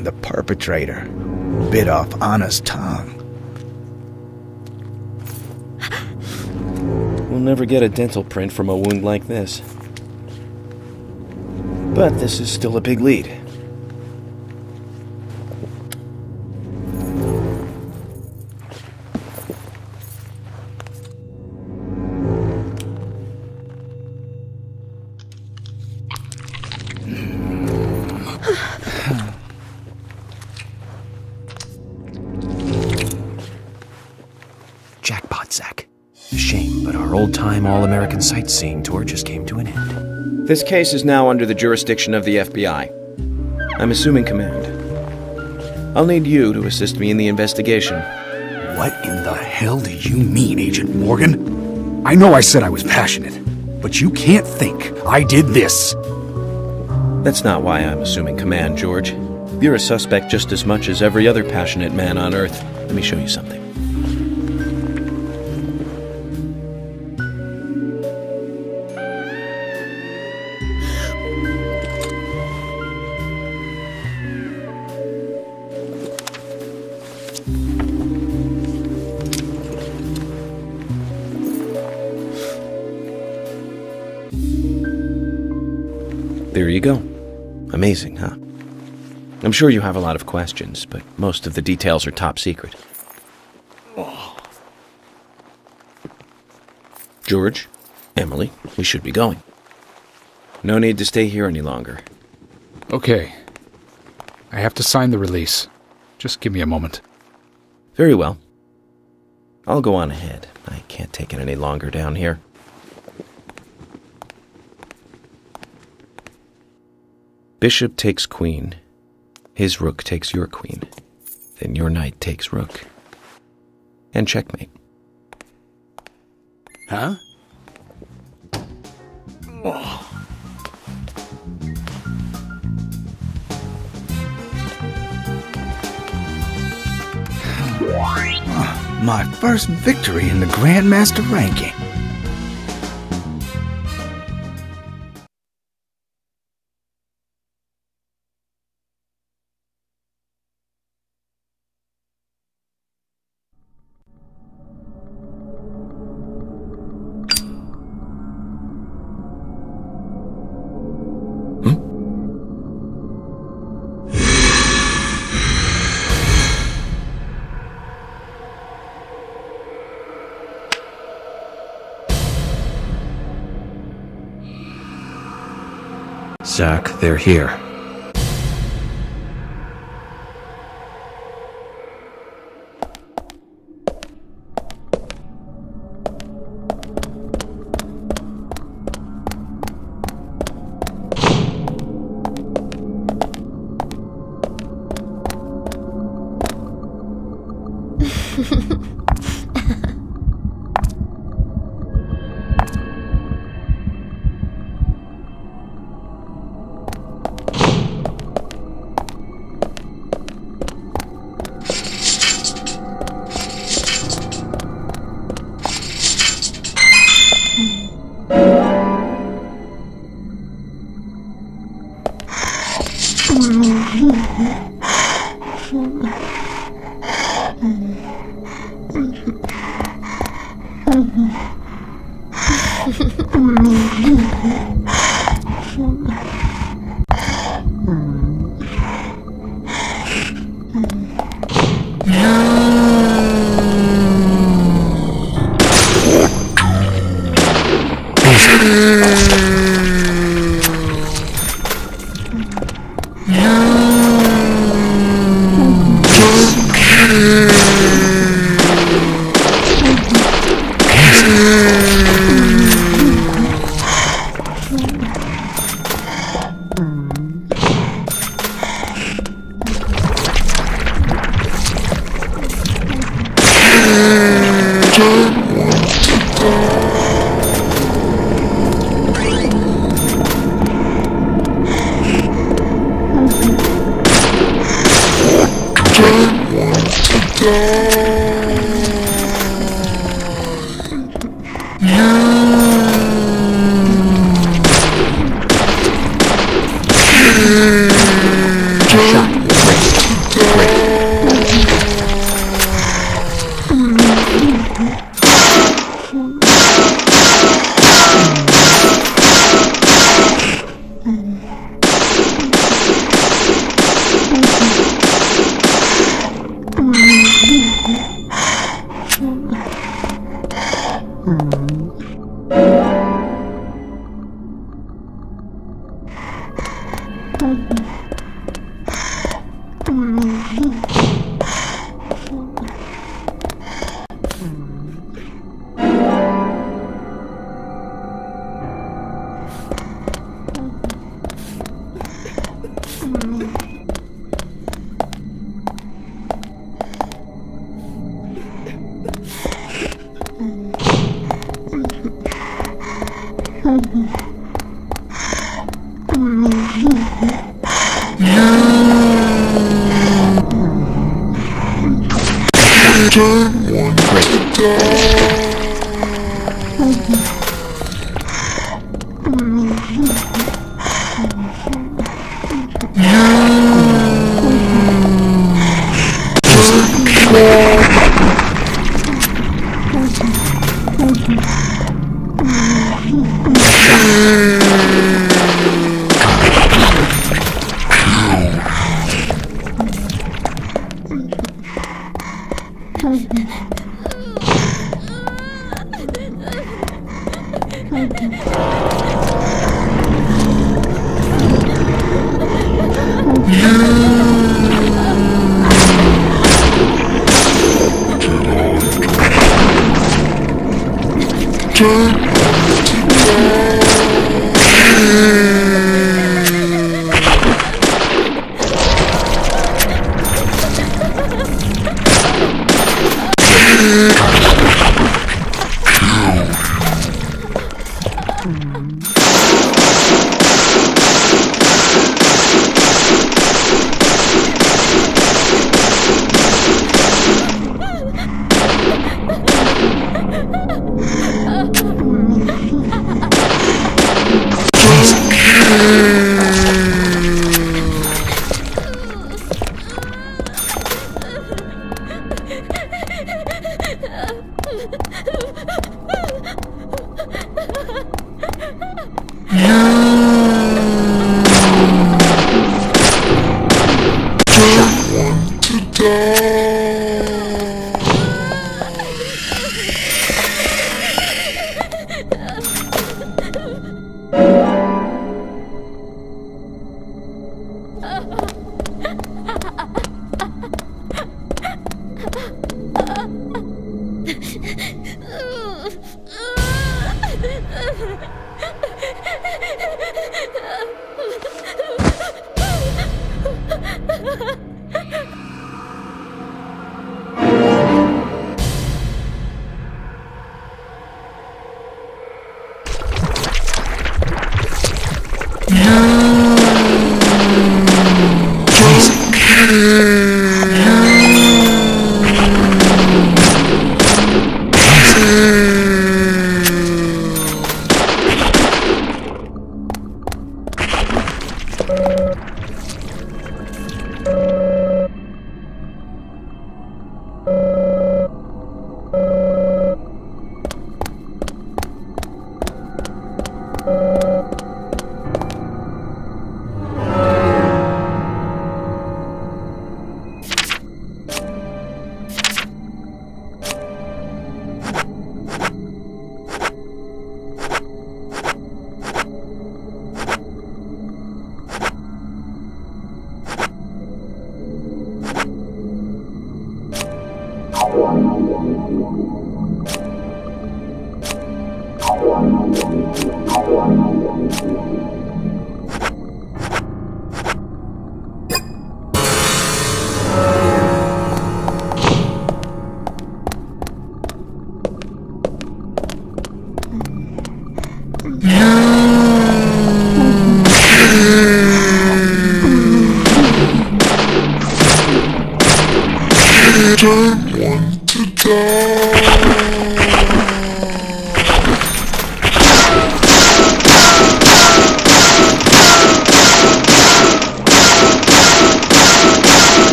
The perpetrator bit off Anna's tongue. We'll never get a dental print from a wound like this. But this is still a big lead. Jackpot, Zach. A shame, but our old-time all-American sightseeing tour just came to an end. This case is now under the jurisdiction of the FBI. I'm assuming command. I'll need you to assist me in the investigation. What in the hell do you mean, Agent Morgan? I know I said I was passionate, but you can't think I did this. That's not why I'm assuming command, George. You're a suspect just as much as every other passionate man on Earth. Let me show you something. There you go. Amazing, huh? I'm sure you have a lot of questions, but most of the details are top secret. George, Emily, we should be going. No need to stay here any longer. Okay. I have to sign the release. Just give me a moment. Very well. I'll go on ahead. I can't take it any longer down here. Bishop takes queen. His rook takes your queen. Then your knight takes rook. And checkmate. Huh? My first victory in the Grandmaster ranking. Zach, they're here.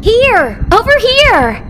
Here! Over here!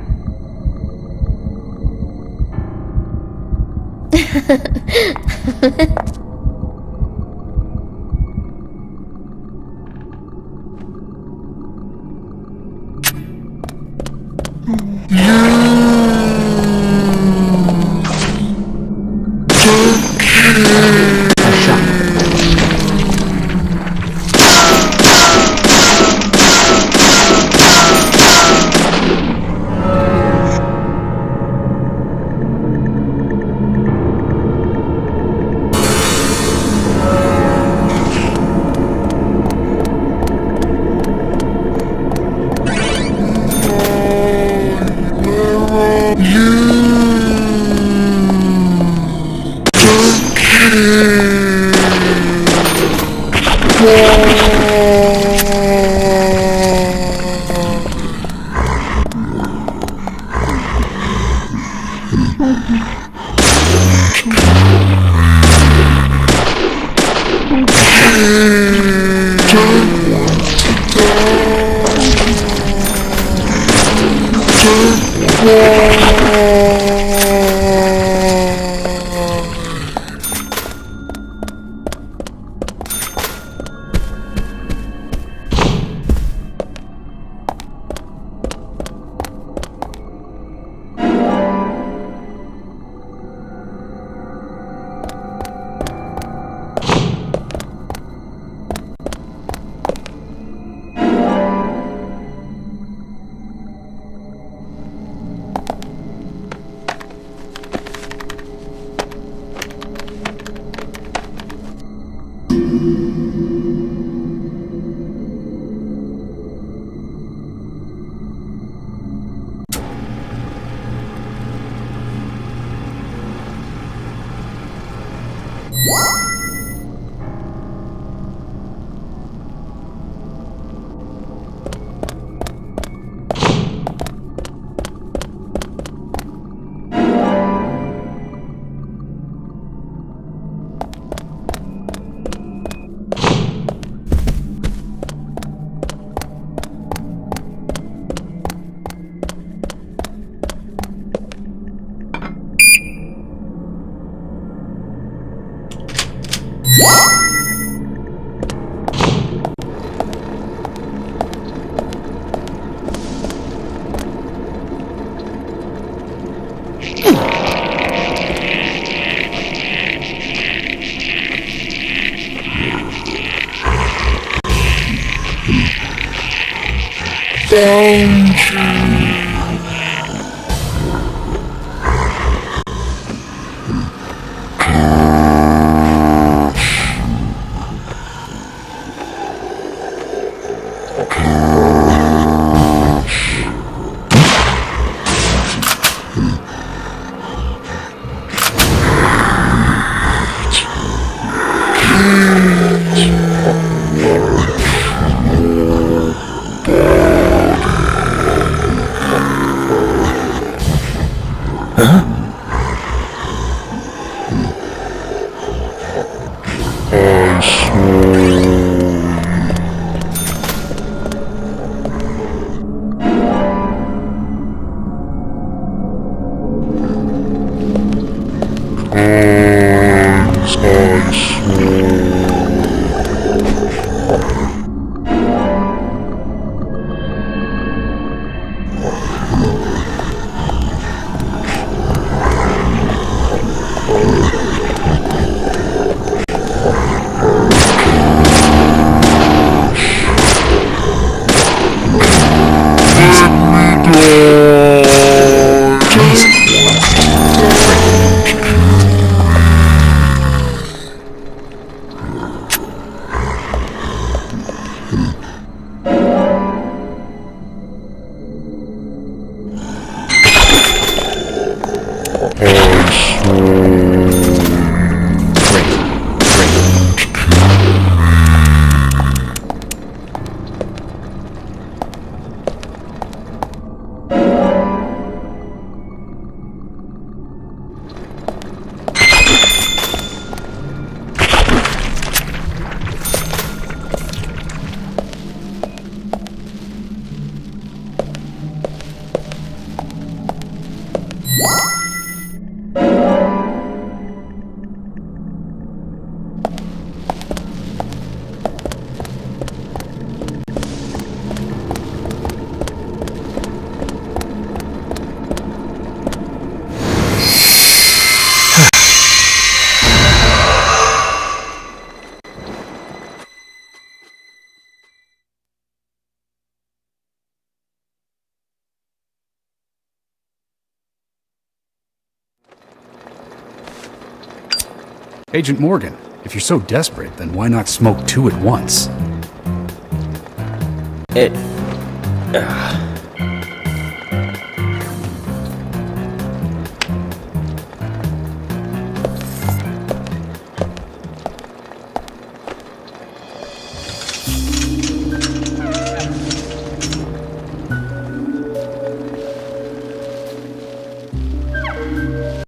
Agent Morgan, if you're so desperate, then why not smoke two at once?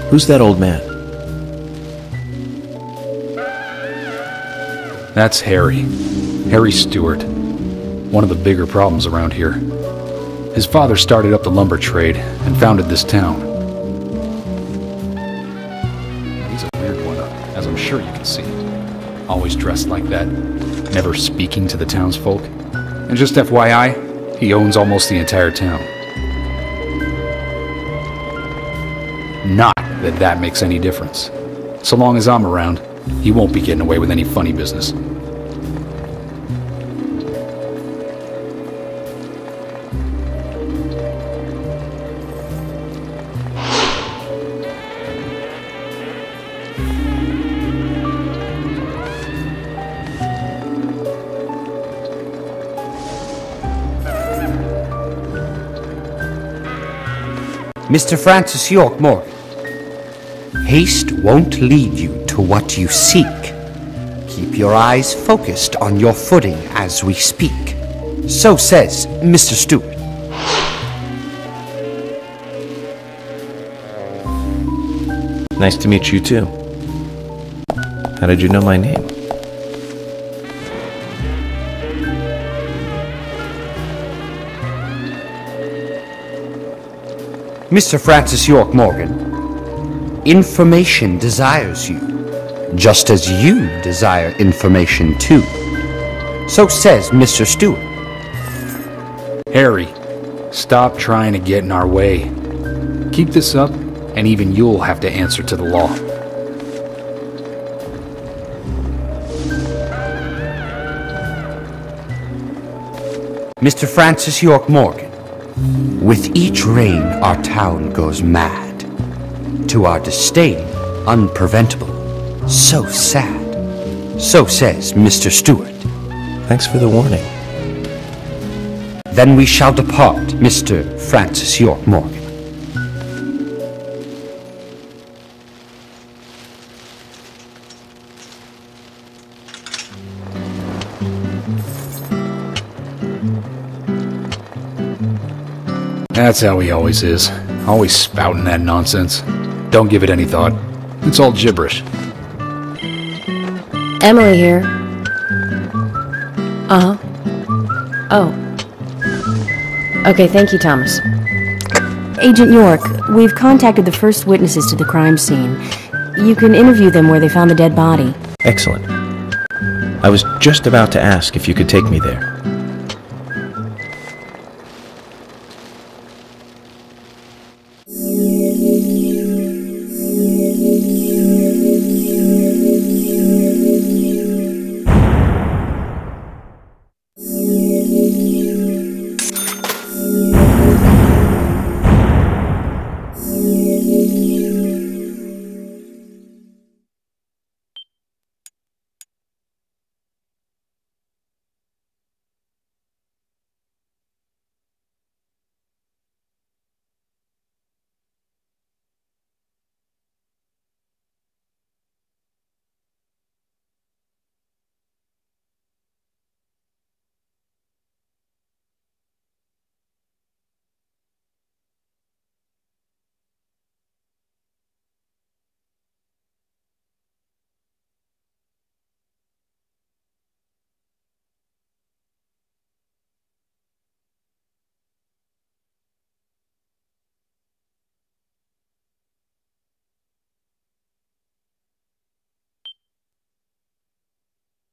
Who's that old man? That's Harry. Harry Stewart. One of the bigger problems around here. His father started up the lumber trade and founded this town. He's a weird one, as I'm sure you can see. Always dressed like that, never speaking to the townsfolk. And just FYI, he owns almost the entire town. Not that that makes any difference. So long as I'm around, he won't be getting away with any funny business. Mr. Francis York Morgan, haste won't lead you to what you seek. Keep your eyes focused on your footing as we speak. So says Mr. Stewart. Nice to meet you too. How did you know my name? Mr. Francis York Morgan, information desires you, just as you desire information too. So says Mr. Stewart. Harry, stop trying to get in our way. Keep this up, and even you'll have to answer to the law. Mr. Francis York Morgan, with each rain our town goes mad. To our disdain, unpreventable. So sad. So says Mr. Stewart. Thanks for the warning. Then we shall depart, Mr. Francis York Morgan. That's how he always is. Always spouting that nonsense. Don't give it any thought. It's all gibberish. Emily here. Uh-huh. Oh. Okay, thank you, Thomas. Agent York, we've contacted the first witnesses to the crime scene. You can interview them where they found the dead body. Excellent. I was just about to ask if you could take me there.